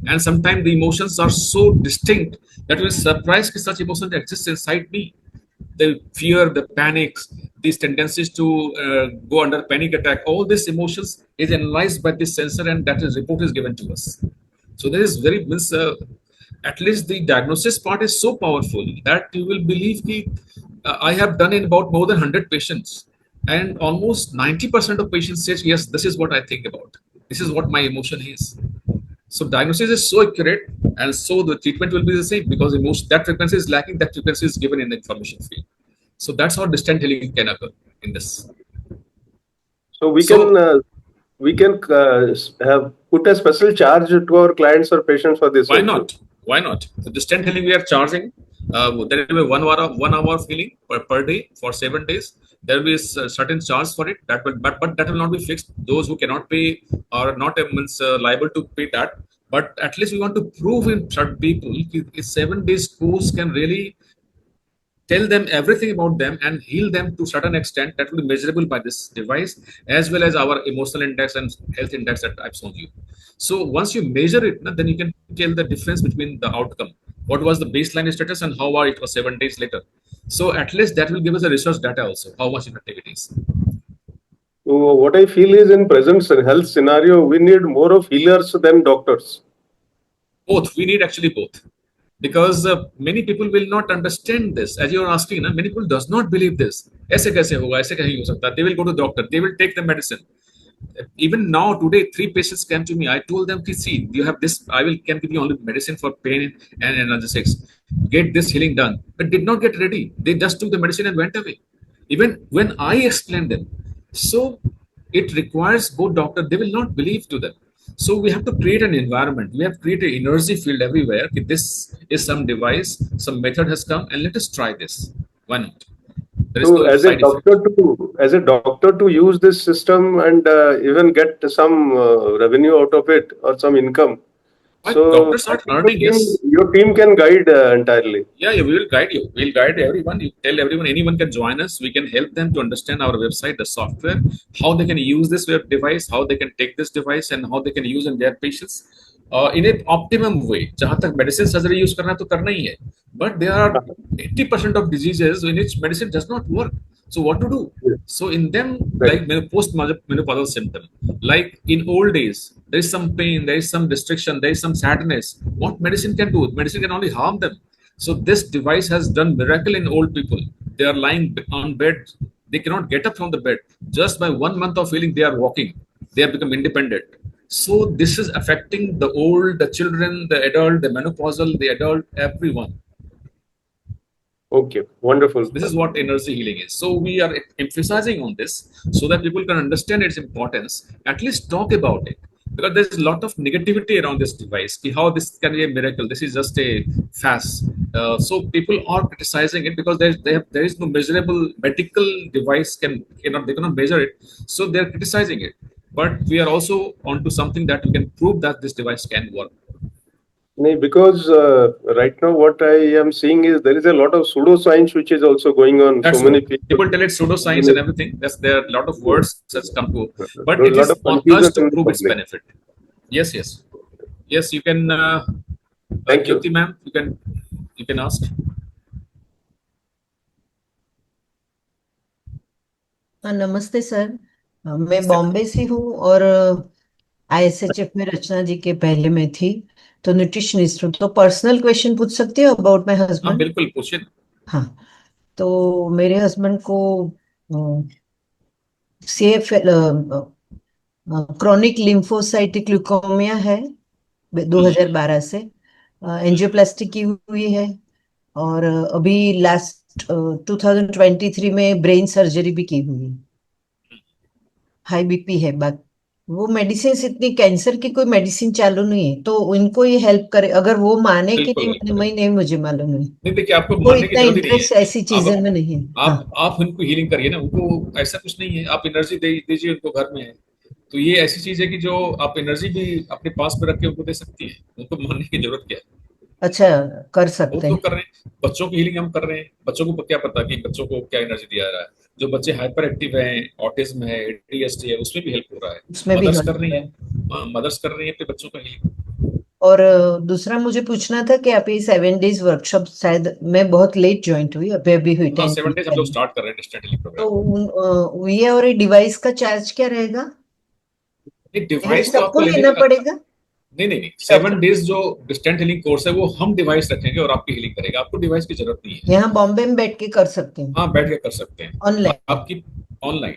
and sometimes the emotions are so distinct that you will surprise that such emotions exist inside me. The fear, the panics, these tendencies to go under panic attack, all these emotions is analyzed by this sensor, and that is report is given to us. So there is very at least the diagnosis part is so powerful that you will believe that I have done in about more than 100 patients, and almost 90% of patients says yes, this is what I think about, this is what my emotion is. So diagnosis is so accurate, and so the treatment will be the same because emotion, that frequency is lacking, that frequency is given in the information field. So that's how distant healing can occur in this. So we can have put a special charge to our clients or patients for this. Why not? The distant healing we are charging. There will be 1 hour of healing per day for 7 days. There will be a certain charge for it. That will, but that will not be fixed. Those who cannot pay are not liable to pay that. But at least we want to prove in certain people that 7 days course can really tell them everything about them and heal them to a certain extent that will be measurable by this device, as well as our emotional index and health index that I've shown you. So once you measure it, then you can tell the difference between the outcome. What was the baseline status and how it was 7 days later. So at least that will give us a research data also, how much effective it is. So what I feel is in present health scenario, we need more of healers than doctors. Both. We need actually both. Because many people will not understand this. As you are asking, many people does not believe this. ऐसे कैसे होगा? ऐसे कहीं हो सकता? They will go to doctor. They will take the medicine. Even now today 3 patients came to me. I told them, see, you have this, can give you only medicine for pain and analgesics, get this healing done, but did not get ready. They just took the medicine and went away, even when I explained them. So it requires both doctor. They will not believe to them. So we have to create an environment. We have to create an energy field everywhere. This is some device, some method has come, and let us try this. Why not? There is So no side effect. as a doctor to use this system and even get some revenue out of it or some income. Why So doctors I are think earning? Yes. your team can guide entirely. Yeah, we will guide you. We'll guide everyone. You tell everyone, anyone can join us. We can help them to understand our website, the software, how they can use this web device, how they can take this device, and how they can use in their patients in an optimum way. जहाँ तक medicine surgery use करना तो करना ही है. But there are 80% of diseases in which medicine does not work. So what to do? Yes. So in them, Right. like post-menopausal symptom, like in old days, there is some pain, there is some restriction, there is some sadness. What medicine can do? Medicine can only harm them. So this device has done miracle in old people. They are lying on bed. They cannot get up from the bed. Just by 1 month of healing, they are walking. They have become independent. So this is affecting the old, the children, the adult, the menopausal, the adult, everyone. Okay, wonderful. This is what energy healing is. So we are emphasizing on this so that people can understand its importance, at least talk about it. Because there's a lot of negativity around this device. How this can be a miracle. This is just a fast. So people are criticizing it because there is no measurable medical device they cannot measure it. So they're criticizing it. But we are also onto something that we can prove that this device can work. Because right now what I am seeing is there is a lot of pseudoscience which is also going on. That's so many what. People tell it pseudoscience and everything. There are a lot of words that's come to, but There is it a lot is of on confusion us to in the prove its public. benefit. Yes, yes, yes. You can, Thank you. Jyoti ma'am. You can ask. नमस्ते sir, मैं बॉम्बे से हूँ और ISHF में रचना जी के पहले में थी, तो न्यूट्रिशनिस्ट हूँ. तो पर्सनल क्वेश्चन पूछ सकती हो अबाउट माय हाँ हस्बैंड? बिल्कुल पूछिए. हाँ, तो मेरे हस्बैंड को CF क्रॉनिक लिम्फोसाइटिक ल्यूकोमिया है 2012 से. एंजियोप्लास्टी की हुई है और अभी लास्ट 2023 में ब्रेन सर्जरी भी की हुई है. हाई बीपी है. बात वो मेडिसिन इतनी, कैंसर की कोई मेडिसिन चालू नहीं है, तो उनको ये हेल्प करे अगर वो माने कि बिल्कुल नहीं. मैं नहीं, मुझे मालूम नहीं. नहीं. देखिए, आपको वो मानने की इतना जरूरत ही नहीं इंटरेस्ट है. ऐसी चीजें में नहीं है. हाँ. आप उनको हीलिंग करिए ना. उनको ऐसा कुछ नहीं है. आप एनर्जी दीजिए उनको. घर में है तो ये ऐसी चीज है कि जो आप एनर्जी भी अपने पास में रख के उनको दे सकती है. उनको मानने की जरूरत क्या है? अच्छा, कर बहुत सकते लोग हैं. कर रहे हैं. बच्चों की हीलिंग हम कर रहे हैं. बच्चों को क्या पता कि बच्चों को क्या एनर्जी दिया जा रहा है. जो बच्चे हाइपर एक्टिव हैं, ऑटिज्म है, ADHD है, उसमें भी हेल्प हो रहा है. उसमें भी मदर्स help कर रही हो है. रहा है. मदर्स कर रही है अपने बच्चों का हीलिंग. और दूसरा मुझे पूछना था कि आप ये 7 डेज वर्कशॉप, शायद मैं बहुत लेट ज्वाइन हुई, अभी हुई 10 7 डेज हम लोग स्टार्ट कर रहे हैं डिस्टेंट हीलिंग तो प्रोग्राम. ये और ये डिवाइस का चार्ज क्या रहेगा? ये ये डिवाइस तो सबको आपको लेना पड़ेगा? नहीं. 7 डेज जो डिस्टेंट हीलिंग कोर्स है वो हम डिवाइस रखेंगे और आपकी हीलिंग करेगा. आपको डिवाइस की जरूरत नहीं है. यहाँ बॉम्बे में बैठ के कर सकते हैं? हाँ, बैठ के कर सकते हैं. ऑनलाइन? आपकी ऑनलाइन.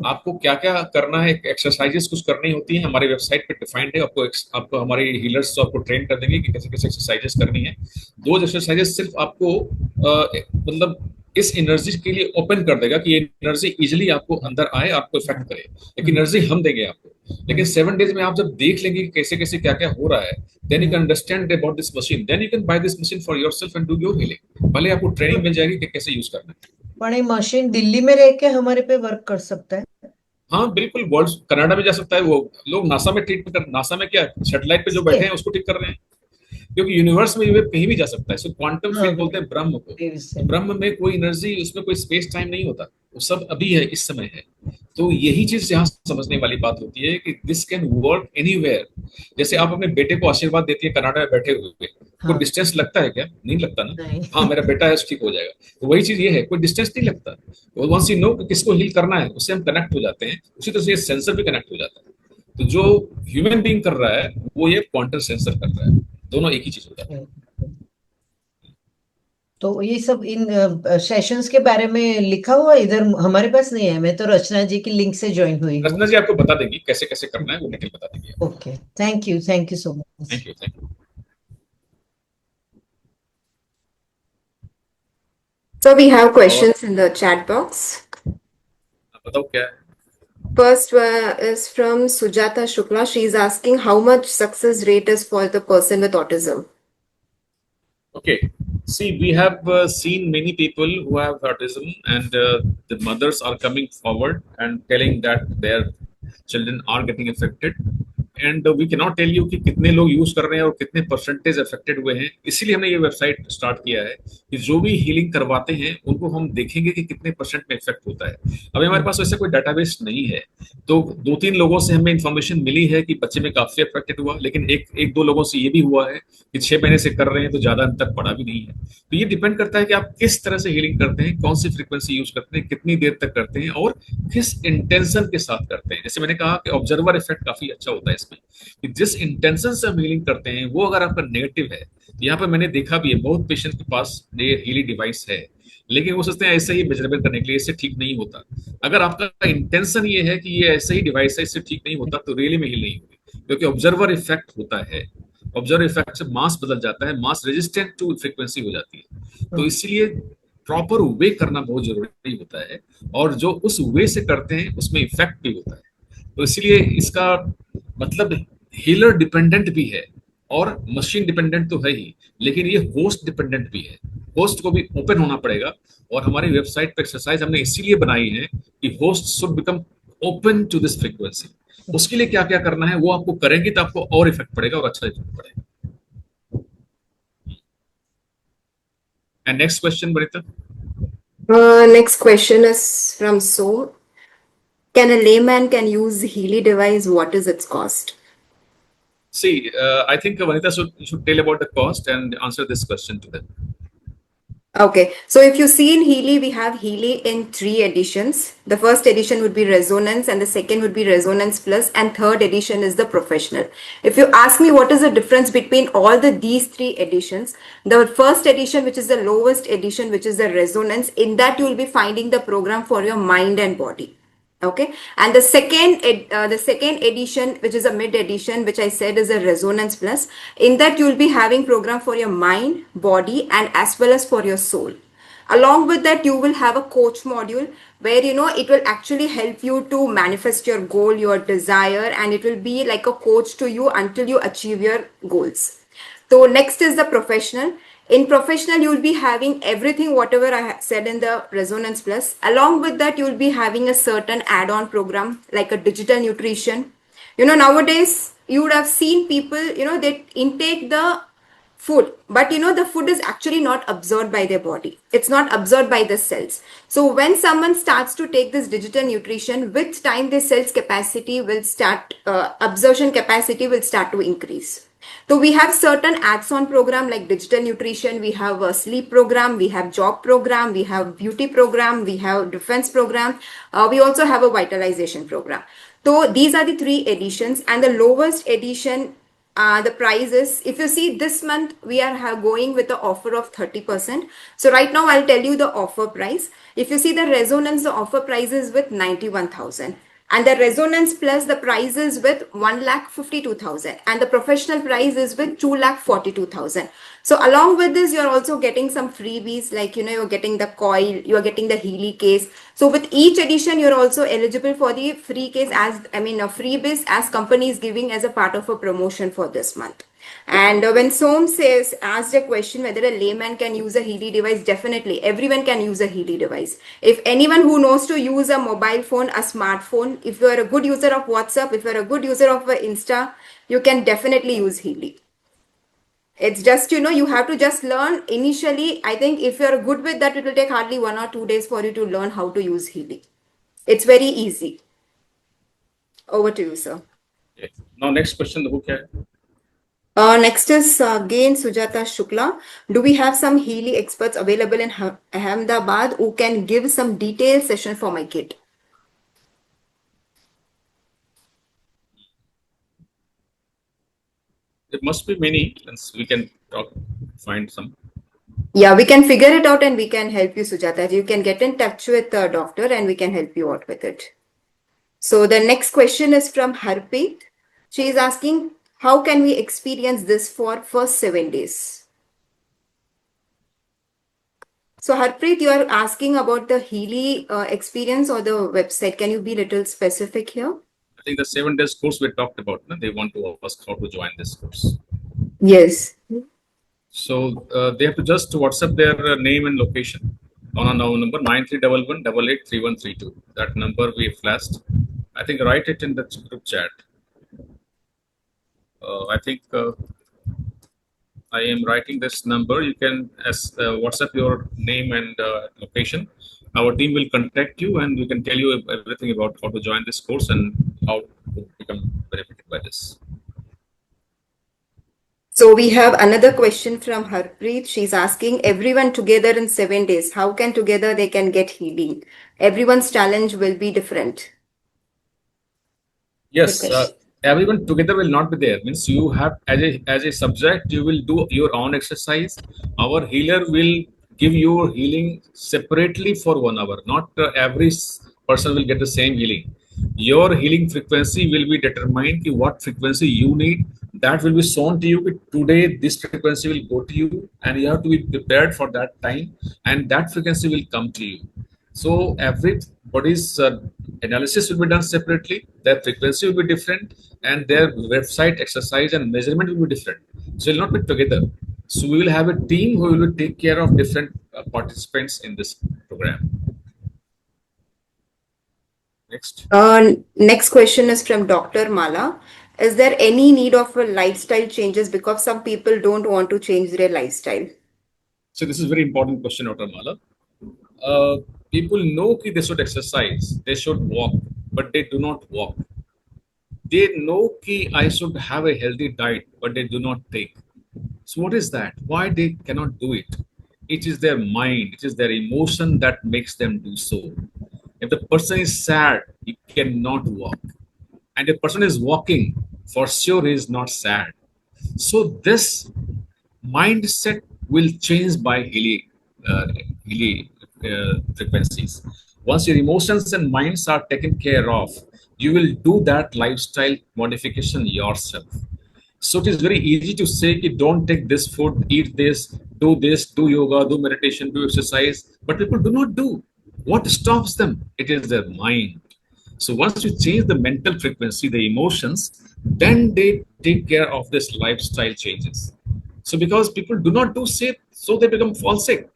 आपको क्या क्या करना है, एक्सरसाइजेस कुछ करनी होती है, हमारे वेबसाइट पे डिफाइंड है. आपको हमारे हीलर्स आपको ट्रेन कर देंगे कि कैसे कैसे एक्सरसाइजेस करनी है. दो एक्सरसाइजेस सिर्फ आपको मतलब इस एनर्जी के लिए ओपन कर देगा कि ये एनर्जी इजिली आपको अंदर आए, आपको इफेक्ट करे. एक एनर्जी हम देंगे आपको. लेकिन 7 डेज में आप जब देख लेंगे कि कैसे कैसे क्या क्या हो रहा है, then you can understand about this machine. Then you can buy this machine for yourself and do your healing. भले आपको ट्रेनिंग मिल जाएगी कि कैसे यूज करना है. पण ये मशीन दिल्ली में रह के हमारे पे वर्क कर सकता है? हाँ बिल्कुल. वर्ल्ड कनाडा में जा सकता है. वो लोग नासा में ट्रीटमेंट कर. नासा में क्या सैटेलाइट पे जो बैठे हैं उसको ठीक कर रहे हैं. क्योंकि यूनिवर्स में ये वेव कहीं भी जा सकता है। सो क्वांटम हाँ, फील्ड बोलते हैं ब्रह्म को। तो ब्रह्म में कोई एनर्जी, उसमें कोई स्पेस टाइम नहीं होता, वो सब अभी है, इस समय है। तो यही चीज यहाँ समझने वाली बात होती है कि दिस कैन वर्क एनीवेयर। जैसे आप अपने बेटे को आशीर्वाद देती है कनाडा में बैठे हुए, कोई हाँ, डिस्टेंस लगता है क्या? नहीं लगता ना। नहीं। हाँ मेरा बेटा है, ठीक हो जाएगा। तो वही चीज ये है, कोई डिस्टेंस नहीं लगता। वंस यू नो कि किसको हील करना है, उससे हम कनेक्ट हो जाते हैं। उसी तरह से ये सेंसर भी कनेक्ट हो जाता है। तो जो ह्यूमन बीइंग कर रहा है वो ये क्वांटम सेंसर कर रहा है, दोनों एक ही चीज हो जाता है। तो ये सब इन सेशंस के बारे में लिखा हुआ इधर हमारे पास नहीं है। मैं तो रचना जी की लिंक से ज्वाइन हुई हूँ। रचना जी आपको बता देंगी कैसे कैसे करना है, वो डिटेल बता देंगे। Okay, thank you so much. Thank you, thank you. So we have questions in the chat box. बताओ क्या है। First is from Sujata Shukla. She is asking how much success rate is for the person with autism. Okay, see, we have seen many people who have autism, and the mothers are coming forward and telling that their children are getting affected. And we can not tell you कि कितने लोग use कर रहे हैं और कितने percentage affected हुए हैं। इसीलिए हमने ये वेबसाइट स्टार्ट किया है कि जो भी हीलिंग करवाते हैं उनको हम देखेंगे कि कितने परसेंट में इफेक्ट होता है। अभी हमारे पास वैसे कोई डाटाबेस नहीं है, तो 2-3 लोगों से हमें इन्फॉर्मेशन मिली है कि बच्चे में काफी अफेक्टेड हुआ, लेकिन एक दो लोगों से ये भी हुआ है कि 6 महीने से कर रहे हैं तो ज्यादा अंतर पड़ा भी नहीं है। तो ये डिपेंड करता है कि आप किस तरह से हीलिंग करते हैं, कौन सी फ्रीक्वेंसी यूज करते हैं, कितनी देर तक करते हैं और किस इंटेंशन के साथ करते हैं। जैसे मैंने कहा कि ऑब्जर्वर इफेक्ट काफी अच्छा होता है इसमें, कि जिस इंटेंशन से हम हीलिंग करते हैं वो अगर आपका नेगेटिव है, तो यहाँ पर मैंने देखा भी है बहुत पेशेंट के पास ये हीलिंग डिवाइस है, लेकिन वो सोचते हैं ऐसे ही मेजरमेंट करने के लिए, इससे ठीक नहीं होता। अगर आपका इंटेंशन ये है कि ये ऐसे ही डिवाइस है, इससे ठीक नहीं होता, तो रियली में हील नहीं होगी, क्योंकि ऑब्जर्वर इफेक्ट होता है। ऑब्जर्वर इफेक्ट से मास बदल जाता है, मास रेजिस्टेंट टू फ्रीक्वेंसी हो जाती है। तो इसलिए प्रॉपर वे करना बहुत जरूरी होता है, और जो उस वे से करते हैं उसमें इफेक्ट भी होता है। तो इसलिए इसका मतलब हीलर डिपेंडेंट भी है और मशीन डिपेंडेंट तो है ही, लेकिन ये होस्ट डिपेंडेंट भी है। होस्ट को भी ओपन होना पड़ेगा, और हमारी वेबसाइट पे एक्सरसाइज हमने इसीलिए बनाई है कि host should become open to this frequency. उसके लिए क्या क्या करना है वो आपको करेंगे तो आपको और इफेक्ट पड़ेगा और अच्छा इफेक्ट पड़ेगा। And next question Banita. Next question is from So. Can a layman can use Healy device? What is its cost? See, I think Vanita should tell about the cost and answer this question to them. Okay, so if you see in Healy, we have Healy in 3 editions. The first edition would be Resonance, and the second would be Resonance Plus, and third edition is the Professional. If you ask me what is the difference between all these 3 editions, the first edition, which is the lowest edition, which is the Resonance, in that you will be finding the program for your mind and body. Okay, and the second edition, which is a mid edition, which I said is a Resonance Plus, in that you will be having program for your mind, body, and as well as for your soul. Along with that, you will have a coach module where it will actually help you to manifest your goal, your desire, and it will be like a coach to you until you achieve your goals. So next is the Professional. In Professional, you will be having everything whatever I said in the Resonance Plus. Along with that, you will be having a certain add-on program like a digital nutrition. Nowadays you would have seen people, they intake the food, but the food is actually not absorbed by their body. It's not absorbed by the cells. So when someone starts to take this digital nutrition, with time the cells capacity will start, absorption capacity will start to increase. So we have certain add-on program like digital nutrition, we have a sleep program, we have job program, we have beauty program, we have defense program, we also have a vitalization program. So these are the 3 editions, and the lowest edition, the price is, if you see this month we are going with the offer of 30%. So right now I'll tell you the offer price. If you see the Resonance, the offer price is with 91,000. And the Resonance Plus, the price is with 1,52,000, and the Professional price is with 2,42,000. So along with this, you're also getting some freebies, like you're getting the coil, you're getting the Healy case. So with each edition, you're also eligible for the free case, a freebies as company is giving as a part of a promotion for this month. And when Som asked a question whether a layman can use a Healy device, definitely everyone can use a Healy device. If anyone who knows to use a mobile phone, a smartphone, if you are a good user of WhatsApp, if you are a good user of Insta, you can definitely use Healy. It's just, you have to just learn initially. I think if you're good with that, it will take hardly 1 or 2 days for you to learn how to use Healy. It's very easy. Over to you, sir. Okay. Now, next question, who can? Next is again Sujata Shukla. Do we have some Healy experts available in Ahmedabad who can give some detailed session for my kid? There must be many, and we can find some. Yeah, we can figure it out and we can help you, Sujata. You can get in touch with the doctor and we can help you out with it. So the next question is from Harpreet. She is asking, how can we experience this for first 7 days? So Harpreet, you are asking about the Healy experience or the website. Can you be a little specific here? I think the 7 days course we talked about, they want to ask how to join this course. Yes. So they have to just WhatsApp their name and location on our number 9311883132. That number we flashed. I think write it in the group chat. I think I am writing this number. You can WhatsApp your name and location. Our team will contact you and we can tell you everything about how to join this course and how to become benefited by this. So we have another question from Harpreet. She's asking, everyone together in 7 days, how can together they can get healing? Everyone's challenge will be different. Yes, everyone together will not be there. Means you have as a subject, you will do your own exercise. Our healer will give you healing separately for 1 hour. Not every person will get the same healing. Your healing frequency will be determined. What frequency you need. That will be shown to you. Today, this frequency will go to you, and you have to be prepared for that time. And that frequency will come to you. So everybody's analysis will be done separately. Their frequency will be different, and their website exercise and measurement will be different. So it will not be together. So we will have a team who will take care of different participants in this program. Next. Next question is from Dr. Mala. Is there any need of a lifestyle changes because some people don't want to change their lifestyle? So this is a very important question, Dr. Mala. People know that they should exercise, they should walk, but they do not walk. They know that I should have a healthy diet, but they do not take. So what is that? Why they cannot do it? It is their mind, it is their emotion that makes them do so. If the person is sad, he cannot walk. And if the person is walking, for sure he is not sad. So this mindset will change by Healy frequencies. Once your emotions and minds are taken care of, you will do that lifestyle modification yourself. So it is very easy to say, don't take this food, eat this, do yoga, do meditation, do exercise. But people do not do. What stops them? It is their mind. So once you change the mental frequency, the emotions, then they take care of this lifestyle changes. So because people do not do sick, so they fall sick.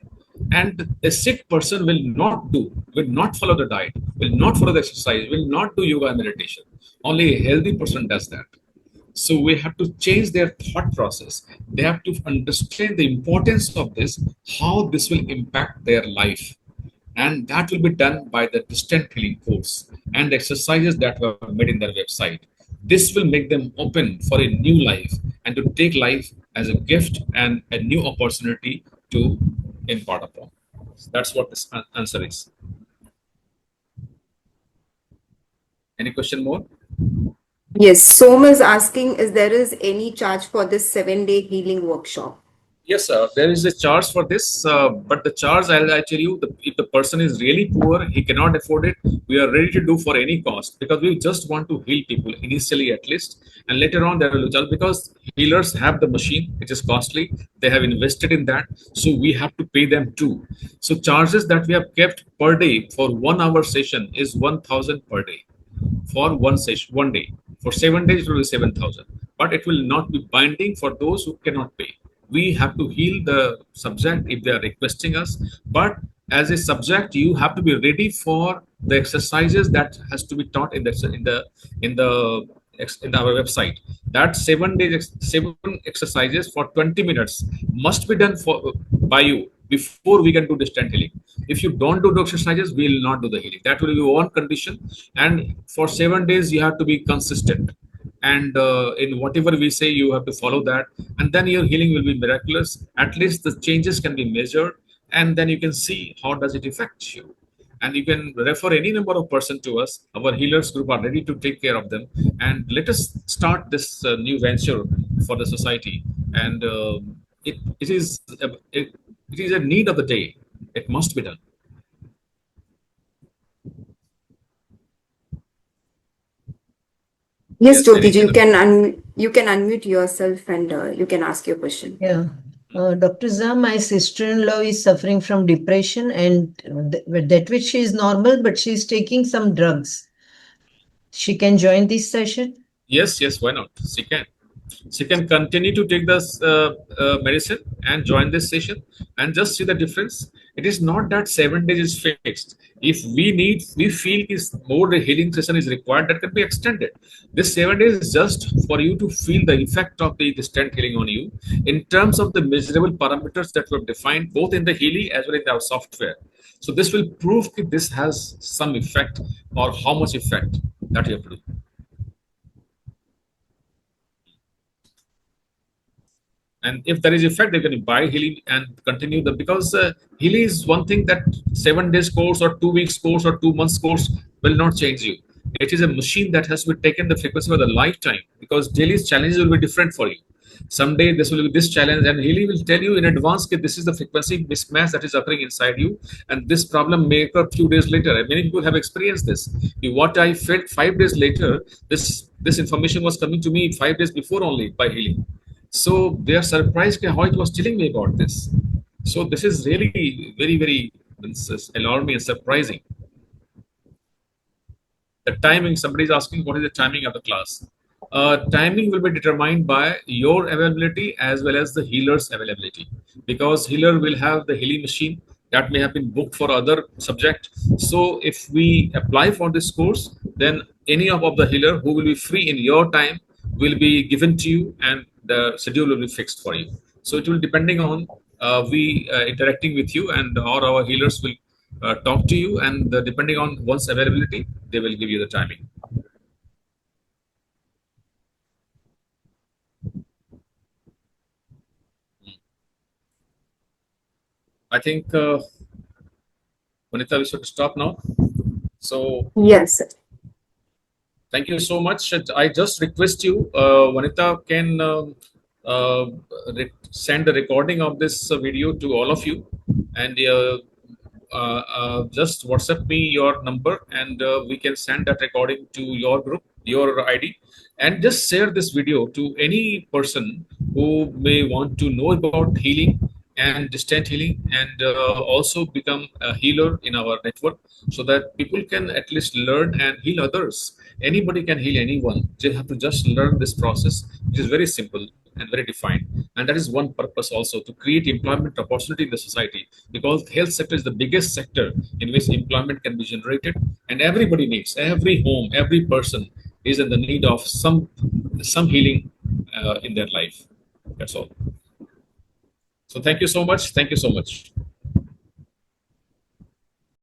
And a sick person will not follow the diet, will not follow the exercise, will not do yoga and meditation. Only a healthy person does that. So we have to change their thought process. They have to understand the importance of this, how this will impact their life. And that will be done by the distant healing course and the exercises that were made in their website. This will make them open for a new life and to take life as a gift and a new opportunity to impart upon. That's what this answer is. Any question more? Yes, Som is asking, is there any charge for this 7-day healing workshop? Yes, sir. There is a charge for this, but the charge, I tell you, if the person is really poor, he cannot afford it, we are ready to do for any cost, because we just want to heal people initially at least, and later on there will charge, because healers have the machine, which is costly. They have invested in that, so we have to pay them too. So charges that we have kept per day for 1 hour session is 1,000 per day for one session, 1 day. For 7 days, it will be 7,000, but it will not be binding for those who cannot pay. We have to heal the subject if they are requesting us, but as a subject, you have to be ready for the exercises that has to be taught in the in our website, that 7 exercises for 20 minutes must be done by you before we can do distant healing. If you don't do the exercises, we will not do the healing. That will be one condition. And for 7 days, you have to be consistent. And in whatever we say, you have to follow that. And then your healing will be miraculous. At least the changes can be measured. And then you can see how does it affect you. And you can refer any number of person to us. Our healers group are ready to take care of them. And let us start this new venture for the society. And it is a need of the day. It must be done. Yes, Jyotiji, you can unmute yourself and you can ask your question. Yeah. Dr. Zah, my sister-in-law is suffering from depression, and that which she is normal, but she is taking some drugs. She can join this session? Yes, why not? She can continue to take this medicine and join this session and just see the difference. It is not that 7 days is fixed. If we feel is more the healing session is required, that can be extended. This 7 days is just for you to feel the effect of the distant healing on you in terms of the measurable parameters that we have defined both in the Healy as well as in our software. So this will prove that this has some effect or how much effect that you have to do. And if there is effect, they can buy Healy and continue because Healy is one thing that 7 days course or 2 weeks course or 2 months course will not change you. It is a machine that has to be taken the frequency for the lifetime, because daily challenges will be different for you. Someday this will be this challenge, and Healy will tell you in advance that this is the frequency mismatch that is occurring inside you, and this problem may occur a few days later. And many people have experienced this. What I felt 5 days later, this information was coming to me 5 days before only by Healy. So they are surprised how it was telling me about this. So this is really very, very alarming and surprising. The timing, somebody is asking what is the timing of the class. Timing will be determined by your availability as well as the healer's availability, because healer will have the Healy machine that may have been booked for other subject. So if we apply for this course, then any of the healer who will be free in your time will be given to you, and the schedule will be fixed for you. So it will depending on we interacting with you, and or our healers will talk to you, and depending on one's availability, they will give you the timing. I think, Vanita, we should stop now. So yes, sir. Thank you so much. I just request you, Vanita, can send the recording of this video to all of you, and just WhatsApp me your number, and we can send that recording to your group, your ID, and just share this video to any person who may want to know about healing and distant healing, and also become a healer in our network, so that people can at least learn and heal others. Anybody can heal anyone. They have to just learn this process, which is very simple and very defined. And that is one purpose also, to create employment opportunity in the society, because health sector is the biggest sector in which employment can be generated, and everybody needs, every home, every person is in the need of some healing in their life. That's all. So thank you so much. Thank you so much.